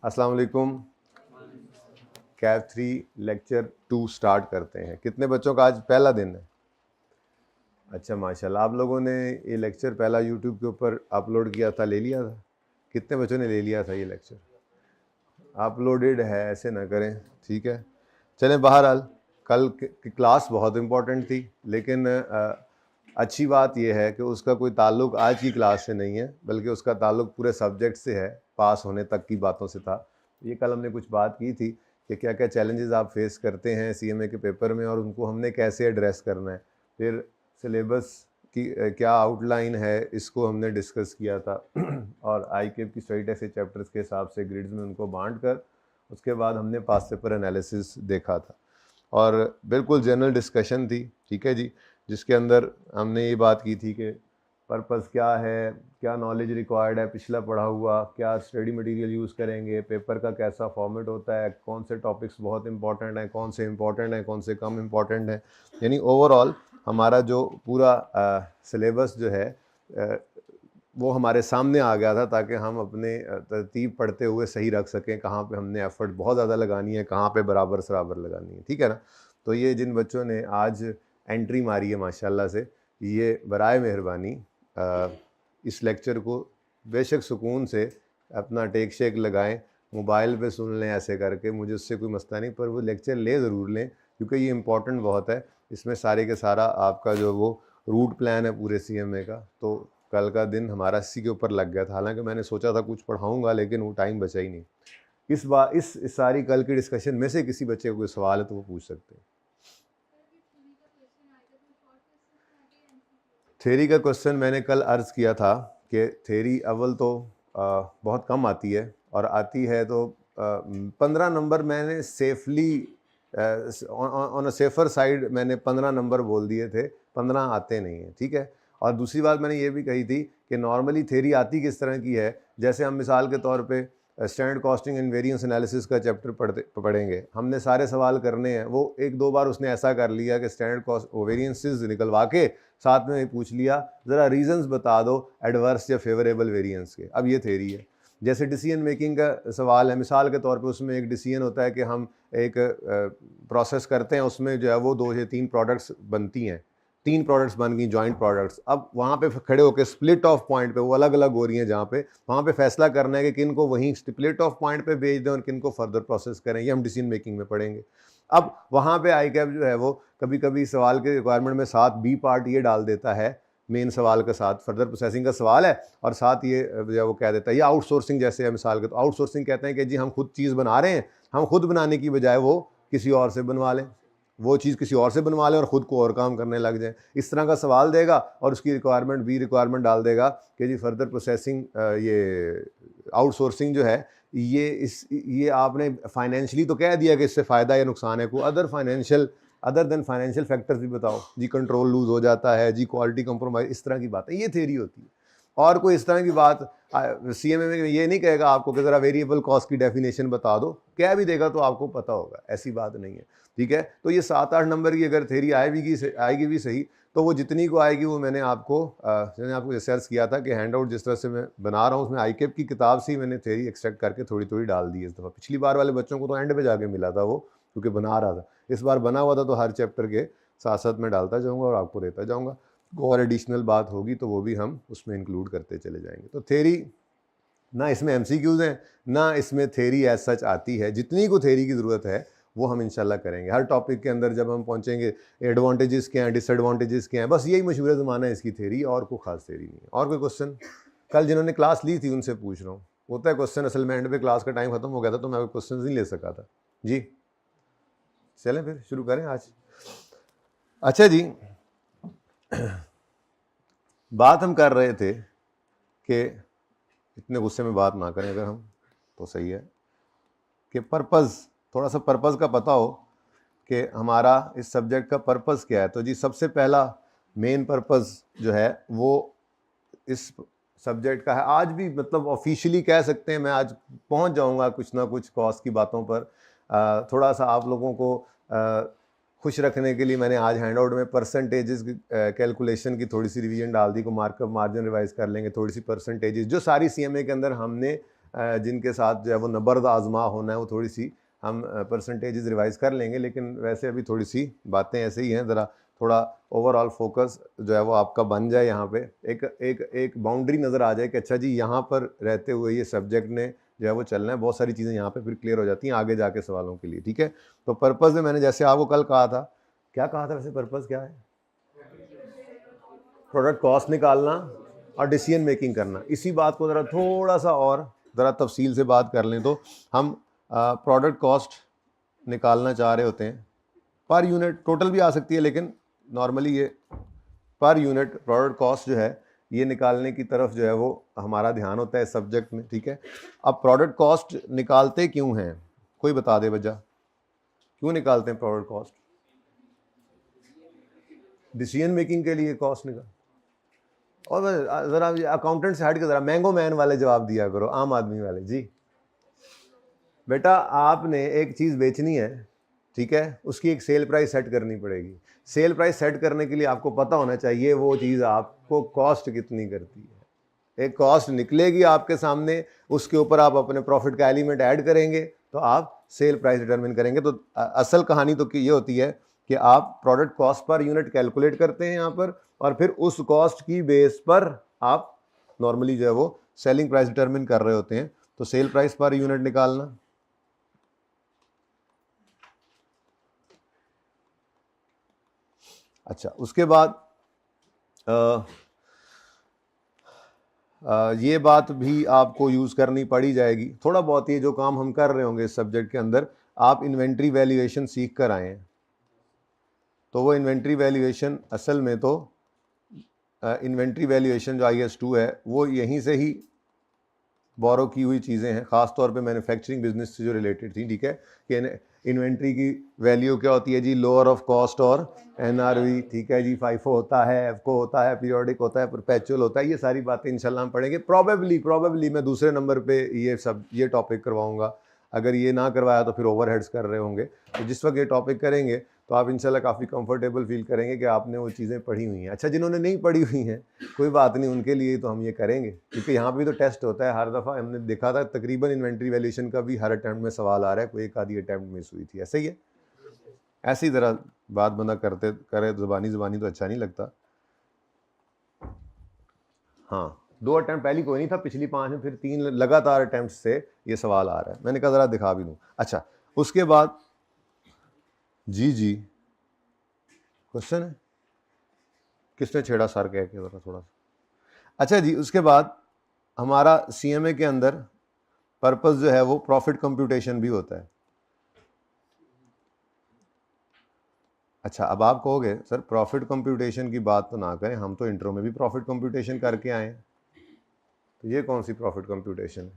अस्सलाम वालेकुम। Cab 3 lecture 2 start करते हैं। कितने बच्चों का आज पहला दिन है? अच्छा माशाल्लाह। आप लोगों ने ये लेक्चर पहला यूट्यूब के ऊपर अपलोड किया था, ले लिया था? कितने बच्चों ने ले लिया था ये लेक्चर? अपलोडेड है, ऐसे ना करें, ठीक है। चलें, बहरहाल कल की क्लास बहुत इम्पोर्टेंट थी, लेकिन अच्छी बात यह है कि उसका कोई ताल्लुक आज की क्लास से नहीं है, बल्कि उसका ताल्लुक पूरे सब्जेक्ट से है, पास होने तक की बातों से था। ये कल हमने कुछ बात की थी कि क्या क्या चैलेंजेस आप फेस करते हैं सीएमए के पेपर में और उनको हमने कैसे एड्रेस करना है। फिर सिलेबस की क्या आउटलाइन है, इसको हमने डिस्कस किया था और आईकेप की स्टडी टेस्ट चैप्टर्स के हिसाब से ग्रिड्स में उनको बांट कर उसके बाद हमने पास्ट पेपर एनालिसिस देखा था और बिल्कुल जनरल डिस्कशन थी, ठीक है जी, जिसके अंदर हमने ये बात की थी कि पर्पस क्या है, क्या नॉलेज रिक्वायर्ड है, पिछला पढ़ा हुआ, क्या स्टडी मटेरियल यूज़ करेंगे, पेपर का कैसा फॉर्मेट होता है, कौन से टॉपिक्स बहुत इंपॉर्टेंट हैं, कौन से इंपॉर्टेंट हैं, कौन से कम इंपॉर्टेंट हैं। यानी ओवरऑल हमारा जो पूरा सिलेबस जो है वो हमारे सामने आ गया था, ताकि हम अपने तरतीब पढ़ते हुए सही रख सकें, कहाँ पे हमने एफ़र्ट बहुत ज़्यादा लगानी है, कहाँ पे बराबर सराबर लगानी है, ठीक है ना। तो ये जिन बच्चों ने आज एंट्री मारी है माशाल्लाह से, ये बराए मेहरबानी इस लेक्चर को बेशक सुकून से अपना टेक शेक लगाएं, मोबाइल पे सुन लें ऐसे करके, मुझे उससे कोई मसला नहीं, पर वो लेक्चर ले ज़रूर लें, क्योंकि ये इम्पॉर्टेंट बहुत है। इसमें सारे के सारा आपका जो वो रूट प्लान है पूरे सीएमए का, तो कल का दिन हमारा इसी के ऊपर लग गया था। हालांकि मैंने सोचा था कुछ पढ़ाऊंगा, लेकिन वो टाइम बचा ही नहीं। इस बार इस सारी कल की डिस्कशन में से किसी बच्चे को कोई सवाल है तो वो पूछ सकते हैं। थ्योरी का क्वेश्चन मैंने कल अर्ज़ किया था कि थ्योरी अव्वल तो बहुत कम आती है, और आती है तो 15 नंबर मैंने safely on a safer side मैंने 15 नंबर बोल दिए थे, 15 आते नहीं हैं, ठीक है। और दूसरी बात मैंने ये भी कही थी कि नॉर्मली थ्योरी आती किस तरह की है, जैसे हम मिसाल के तौर पे standard costing and variance analysis का चैप्टर पढ़ेंगे, हमने सारे सवाल करने हैं। वो एक दो बार उसने ऐसा कर लिया कि स्टैंडर्ड कॉस्ट वेरिएंसेस निकलवा के साथ में पूछ लिया, ज़रा रीजंस बता दो एडवर्स या फेवरेबल वेरिएंस के। अब ये थ्योरी है। जैसे डिसीजन मेकिंग का सवाल है, मिसाल के तौर पे उसमें एक डिसीजन होता है कि हम एक प्रोसेस करते हैं, उसमें जो है वो 2 या 3 प्रोडक्ट्स बनती हैं, 3 प्रोडक्ट्स बन गई जॉइंट प्रोडक्ट्स। अब वहाँ पे खड़े होकर स्प्लिट ऑफ पॉइंट पे वो अलग अलग हो रही हैं, जहाँ पे वहाँ पे फैसला करना है कि किन को वहीं स्प्लिट ऑफ पॉइंट पे भेज दें और किन को फर्दर प्रोसेस करें। ये हम डिसीजन मेकिंग में पढ़ेंगे। अब वहाँ पे आईकैप जो है वो कभी कभी सवाल के रिक्वायरमेंट में साथ बी पार्ट ये डाल देता है, मेन सवाल के साथ फर्दर प्रोसेसिंग का सवाल है, और साथ ये जो वो कह देता है, ये आउटसोर्सिंग जैसे है मिसाल के, तो आउटसोर्सिंग कहते हैं कि जी हम खुद चीज़ बना रहे हैं, हम खुद बनाने की बजाय वो किसी और से बनवा लें, वो चीज़ किसी और से बनवा लें और ख़ुद को और काम करने लग जाए। इस तरह का सवाल देगा और उसकी रिक्वायरमेंट बी रिक्वायरमेंट डाल देगा कि जी फर्दर प्रोसेसिंग, ये आउटसोर्सिंग जो है, ये आपने फाइनेंशियली तो कह दिया कि इससे फ़ायदा या नुकसान है, कोई अदर देन फाइनेंशियल फैक्टर्स भी बताओ जी। कंट्रोल लूज हो जाता है जी, क्वालिटी कंप्रोमाइज, इस तरह की बात है, ये थ्योरी होती है। और कोई इस तरह की बात सीएमए में ये नहीं कहेगा आपको कि ज़रा वेरिएबल कॉस्ट की डेफिनेशन बता दो, कह भी देगा तो आपको पता होगा, ऐसी बात नहीं है, ठीक है। तो ये 7-8 नंबर की अगर थ्योरी आएगी भी सही, तो वो जितनी को आएगी वो मैंने आपको रिसर्च किया था कि हैंड आउट जिस तरह से मैं बना रहा हूँ, उसमें आईकेप की किताब से ही मैंने थ्योरी एक्सट्रैक्ट करके थोड़ी थोड़ी डाल दी इस दफ़ा। पिछली बार वाले बच्चों को तो एंड पे जाके मिला था वो, क्योंकि बना रहा था। इस बार बना हुआ था तो हर चैप्टर के साथ साथ मैं डालता जाऊँगा और आपको देता जाऊँगा। और एडिशनल बात होगी तो वो भी हम उसमें इंक्लूड करते चले जाएंगे। तो थ्योरी ना इसमें एमसीक्यूज़ हैं, ना इसमें थ्योरी एज सच आती है। जितनी को थ्योरी की ज़रूरत है वो हम इंशाल्लाह करेंगे। हर टॉपिक के अंदर जब हम पहुंचेंगे, एडवांटेजेस क्या हैं, डिसएडवांटेजेस क्या हैं, बस यही मशहूर ज़माना है इसकी थ्योरी, और कोई खास थ्योरी नहीं है। और कोई क्वेश्चन? कल जिन्होंने क्लास ली थी उनसे पूछ रहा हूँ। होता है क्वेश्चन, असल में एंड पे क्लास का टाइम खत्म हो गया था तो मैं क्वेश्चन नहीं ले सका था जी। चलें फिर शुरू करें आज। अच्छा जी, बात हम कर रहे थे कि इतने गुस्से में बात ना करें अगर हम, तो सही है कि पर्पज़, थोड़ा सा पर्पज़ का पता हो कि हमारा इस सब्जेक्ट का पर्पज़ क्या है। तो जी सबसे पहला मेन पर्पज़ जो है वो इस सब्जेक्ट का है, आज भी मतलब ऑफिशियली कह सकते हैं, मैं आज पहुंच जाऊंगा कुछ ना कुछ कॉस्ट की बातों पर। थोड़ा सा आप लोगों को खुश रखने के लिए मैंने आज हैंड आउट में परसेंटेजेस कैलकुलेशन की थोड़ी सी रिवीजन डाल दी, को मार्कअप मार्जिन रिवाइज कर लेंगे, थोड़ी सी परसेंटेजेस जो सारी सीएमए के अंदर हमने जिनके साथ जो है वो नबर्द आजमा होना है, वो थोड़ी सी हम परसेंटेजेस रिवाइज कर लेंगे, लेकिन वैसे अभी थोड़ी सी बातें ऐसे ही हैं, ज़रा थोड़ा ओवरऑल फोकस जो है वो आपका बन जाए, यहाँ पे एक एक एक बाउंड्री नज़र आ जाए कि अच्छा जी यहाँ पर रहते हुए ये सब्जेक्ट ने जो है वो चलना है, बहुत सारी चीज़ें यहाँ पे फिर क्लियर हो जाती हैं आगे जाके सवालों के लिए, ठीक है। तो पर्पज़ में मैंने जैसे आपको कल कहा था, क्या कहा था वैसे, पर्पज़ क्या है? प्रोडक्ट कॉस्ट निकालना और डिसीजन मेकिंग करना। इसी बात को ज़रा थोड़ा सा और ज़रा तफसील से बात कर लें तो हम प्रोडक्ट कॉस्ट निकालना चाह रहे होते हैं, पर यूनिट, टोटल भी आ सकती है लेकिन नॉर्मली ये पर यूनिट प्रोडक्ट कॉस्ट जो है ये निकालने की तरफ जो है वो हमारा ध्यान होता है सब्जेक्ट में, ठीक है। अब प्रोडक्ट कॉस्ट निकालते क्यों हैं, कोई बता दे वजह, क्यों निकालते हैं प्रोडक्ट कॉस्ट? डिसीजन मेकिंग के लिए कॉस्ट निकाल। और ज़रा अकाउंटेंट से हट के ज़रा मैंगो मैन वाले जवाब दिया करो, आम आदमी वाले। जी बेटा, आपने एक चीज़ बेचनी है, ठीक है, उसकी एक सेल प्राइस सेट करनी पड़ेगी। सेल प्राइस सेट करने के लिए आपको पता होना चाहिए वो चीज़ आपको कॉस्ट कितनी करती है। एक कॉस्ट निकलेगी आपके सामने, उसके ऊपर आप अपने प्रॉफिट का एलिमेंट ऐड करेंगे तो आप सेल प्राइस डिटरमिन करेंगे। तो असल कहानी तो ये होती है कि आप product cost per unit calculate करते हैं यहाँ पर, और फिर उस कॉस्ट की बेस पर आप नॉर्मली जो है वो सेलिंग प्राइस डिटरमिन कर रहे होते हैं। तो सेल प्राइस पर यूनिट निकालना, अच्छा उसके बाद ये बात भी आपको यूज़ करनी पड़ी जाएगी थोड़ा बहुत, ये जो काम हम कर रहे होंगे इस सब्जेक्ट के अंदर, आप इन्वेंट्री वैल्यूएशन सीख कर आए हैं। तो वो इन्वेंट्री वैल्यूएशन असल में तो इन्वेंट्री वैल्यूएशन जो IS2 है वो यहीं से ही बोरो की हुई चीज़ें हैं, ख़ास तौर पे मैन्युफैक्चरिंग बिजनेस से जो रिलेटेड थी, ठीक है। कि इन्वेंट्री की वैल्यू क्या होती है जी, लोअर ऑफ कॉस्ट और NRV, ठीक है जी। FIFO होता है, एफको होता है, पीरियोडिक होता है, परपेचुअल होता है, ये सारी बातें इंशाल्लाह हम पढ़ेंगे। प्रॉबेबली मैं दूसरे नंबर पे ये टॉपिक करवाऊंगा, अगर ये ना करवाया तो फिर ओवरहेड्स कर रहे होंगे। तो जिस वक्त ये टॉपिक करेंगे तो आप इंशाल्लाह काफ़ी कंफर्टेबल फील करेंगे कि आपने वो चीज़ें पढ़ी हुई हैं। अच्छा, जिन्होंने नहीं पढ़ी हुई हैं कोई बात नहीं, उनके लिए तो हम ये करेंगे, क्योंकि यहाँ पे भी तो टेस्ट होता है हर दफ़ा। हमने देखा था तकरीबन इन्वेंट्री वैल्यूएशन का भी हर अटैम्प्ट में सवाल आ रहा है, कोई एक आधी अटैम्प्ट मिस हुई थी, ऐसे ही है। ऐसी तरह बात बंदा करते करे ज़बानी तो अच्छा नहीं लगता। हाँ, 2 अटैम्प्ट पहली कोई नहीं था, पिछली 5 में फिर 3 लगातार अटैम्प्ट से ये सवाल आ रहा है। मैंने कहा ज़रा दिखा भी दूँ। अच्छा, उसके बाद जी क्वेश्चन है, किसने छेड़ा सर कह के ज़रा थोड़ा सा। अच्छा जी, उसके बाद हमारा CMA के अंदर पर्पस जो है वो प्रॉफिट कंप्यूटेशन भी होता है। अच्छा, अब आप कहोगे सर प्रॉफिट कंप्यूटेशन की बात तो ना करें, हम तो इंट्रो में भी प्रॉफिट कंप्यूटेशन करके आए हैं, तो ये कौन सी प्रॉफिट कंप्यूटेशन है?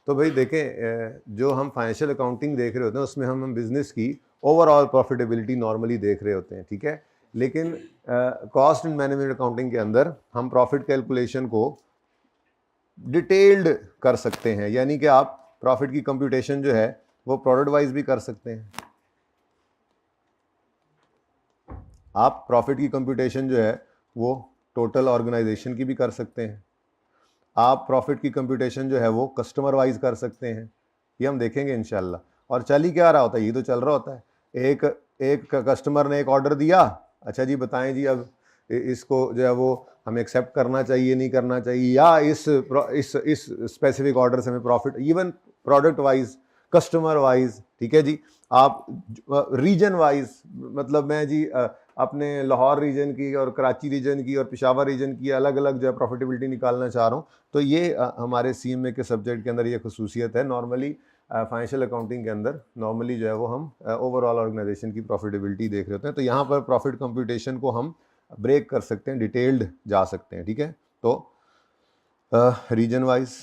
तो भाई देखें, जो हम फाइनेंशियल अकाउंटिंग देख रहे होते हैं उसमें हम बिज़नेस की ओवरऑल प्रॉफिटेबिलिटी नॉर्मली देख रहे होते हैं, ठीक है। लेकिन कॉस्ट एंड मैनेजमेंट अकाउंटिंग के अंदर हम प्रॉफिट कैलकुलेशन को डिटेल्ड कर सकते हैं, यानी कि आप प्रॉफिट की कंप्यूटेशन जो है वो प्रोडक्ट वाइज भी कर सकते हैं। आप प्रॉफिट की कंप्यूटेशन जो है वो टोटल ऑर्गेनाइजेशन की भी कर सकते हैं। आप प्रॉफिट की कंप्यूटेशन जो है वो कस्टमर वाइज कर सकते हैं, ये हम देखेंगे इंशाल्लाह। और चल ही क्या रहा होता है, ये तो चल रहा होता है, एक कस्टमर ने एक ऑर्डर दिया, अच्छा जी बताएं जी अब इसको जो है वो हमें एक्सेप्ट करना चाहिए, नहीं करना चाहिए, या इस स्पेसिफिक ऑर्डर से हमें profit, even product wise, customer wise, ठीक है जी। आप रीजन वाइज, मतलब मैं जी अपने लाहौर रीजन की और कराची रीजन की और पेशावर रीजन की अलग अलग जो है प्रॉफिटेबिलिटी निकालना चाह रहा हूँ, तो ये हमारे CMA के सब्जेक्ट के अंदर ये खसूसियत है। नॉर्मली फाइनेंशियल अकाउंटिंग के अंदर नॉर्मली जो है वो हम ओवरऑल ऑर्गेनाइजेशन की प्रॉफिटेबिलिटी देख रहे होते हैं, तो यहाँ पर प्रॉफिट कंप्यूटेशन को हम ब्रेक कर सकते हैं, डिटेल्ड जा सकते हैं, ठीक है। तो रीजन वाइज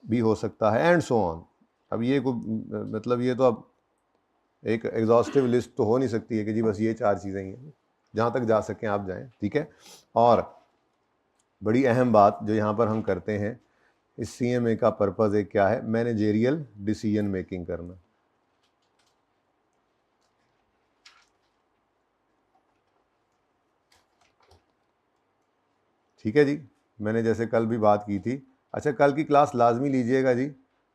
भी हो सकता है एंड सो ऑन। अब ये मतलब ये तो अब एक एग्जॉस्टिव लिस्ट तो हो नहीं सकती है कि जी बस ये 4 चीज़ें ही हैं, जहाँ तक जा सकें आप जाएं, ठीक है। और बड़ी अहम बात जो यहाँ पर हम करते हैं, इस CMA का पर्पज़ एक क्या है, मैनेजेरियल डिसीजन मेकिंग करना। ठीक है जी, मैंने जैसे कल भी बात की थी, अच्छा, कल की क्लास लाजमी लीजिएगा जी,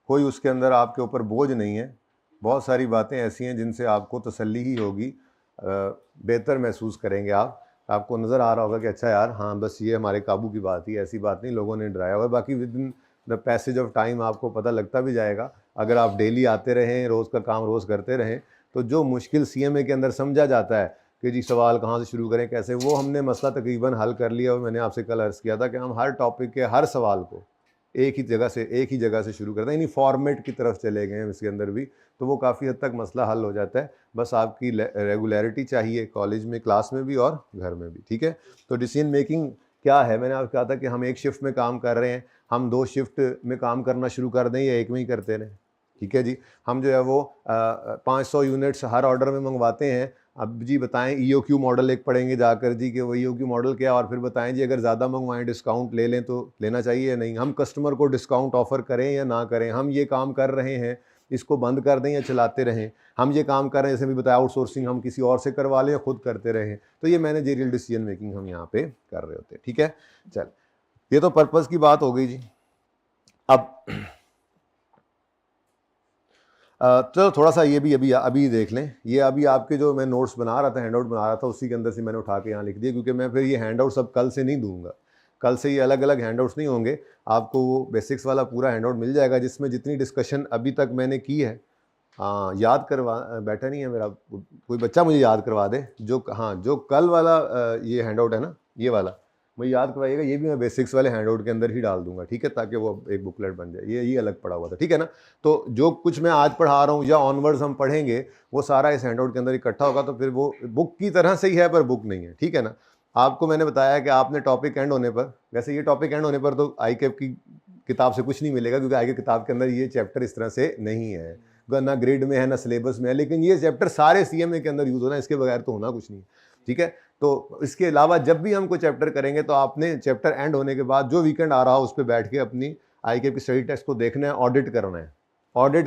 कोई उसके अंदर आपके ऊपर बोझ नहीं है। बहुत सारी बातें ऐसी हैं जिनसे आपको तसल्ली ही होगी, बेहतर महसूस करेंगे आप। आपको नज़र आ रहा होगा कि अच्छा यार, हाँ बस ये हमारे काबू की बात ही, ऐसी बात नहीं, लोगों ने डराया हुआ है। बाकी with in the passage of time आपको पता लगता भी जाएगा। अगर आप डेली आते रहें, रोज़ का काम रोज़ करते रहें, तो जो मुश्किल CMA के अंदर समझा जाता है कि जी सवाल कहाँ से शुरू करें, कैसे, वो हमने मसला तकरीबन हल कर लिया। और मैंने आपसे कल अर्ज़ किया था कि हम हर टॉपिक के हर सवाल को एक ही जगह से शुरू करते हैं, यानी फॉर्मेट की तरफ चले गए हैं इसके अंदर भी, तो वो काफ़ी हद तक मसला हल हो जाता है। बस आपकी रेगुलरिटी चाहिए, कॉलेज में, क्लास में भी और घर में भी, ठीक है। तो डिसीजन मेकिंग क्या है, मैंने आपको कहा था कि हम एक शिफ्ट में काम कर रहे हैं, हम 2 शिफ्ट में काम करना शुरू कर दें या एक में ही करते रहें, ठीक है जी। हम जो है वो 500 यूनिट्स हर ऑर्डर में मंगवाते हैं। अब जी बताएं, EOQ मॉडल एक पढ़ेंगे जाकर जी कि वो EOQ मॉडल क्या, और फिर बताएं जी अगर ज़्यादा मंगवाएं डिस्काउंट ले लें तो लेना चाहिए या नहीं, हम कस्टमर को डिस्काउंट ऑफ़र करें या ना करें, हम ये काम कर रहे हैं इसको बंद कर दें या चलाते रहें, हम ये काम कर रहे हैं जैसे भी बताया आउटसोर्सिंग हम किसी और से करवा लें या खुद करते रहें। तो ये मैनेजरियल डिसीजन मेकिंग हम यहाँ पे कर रहे होते हैं, ठीक है। चल, ये तो पर्पज़ की बात हो गई जी। अब चलो थोड़ा सा ये भी अभी देख लें। ये अभी आपके जो मैं नोट्स बना रहा था, हैंड आउट बना रहा था, उसी के अंदर से मैंने उठा के यहाँ लिख दिया, क्योंकि मैं फिर ये हैंड आउट सब कल से नहीं दूंगा। कल से ये अलग अलग हैंड आउट्स नहीं होंगे, आपको वो बेसिक्स वाला पूरा हैंड आउट मिल जाएगा जिसमें जितनी डिस्कशन अभी तक मैंने की है। हाँ, याद करवा, बैठा नहीं है मेरा कोई बच्चा, मुझे याद करवा दे जो, हाँ जो कल वाला ये हैंड आउट है ना, ये वाला मुझे याद करवाइएगा। ये भी मैं बेसिक्स वाले हैंड आउट के अंदर ही डाल दूंगा, ठीक है, ताकि वो एक बुकलेट बन जाए। ये अलग पड़ा हुआ था, ठीक है ना। तो जो कुछ मैं आज पढ़ा रहा हूँ या ऑनवर्ड्स हम पढ़ेंगे, वो सारा इस हैंड आउट के अंदर इकट्ठा होगा, तो फिर वो बुक की तरह से ही है पर बुक नहीं है, ठीक है ना। आपको मैंने बताया कि आपने टॉपिक एंड होने पर, वैसे ये टॉपिक एंड होने पर तो ICAP की किताब से कुछ नहीं मिलेगा, क्योंकि ICAP किताब के अंदर ये चैप्टर इस तरह से नहीं है, ना ग्रेड में है ना सिलेबस में है, लेकिन ये चैप्टर सारे CMA के अंदर यूज होना, इसके बगैर तो होना कुछ नहीं, ठीक है। तो इसके अलावा जब भी हम कोई चैप्टर करेंगे तो आपने चैप्टर एंड होने के बाद जो वीकेंड आ रहा हो उस पर बैठ के अपनी ICAP की स्टडी टेक्स्ट को देखना है, ऑडिट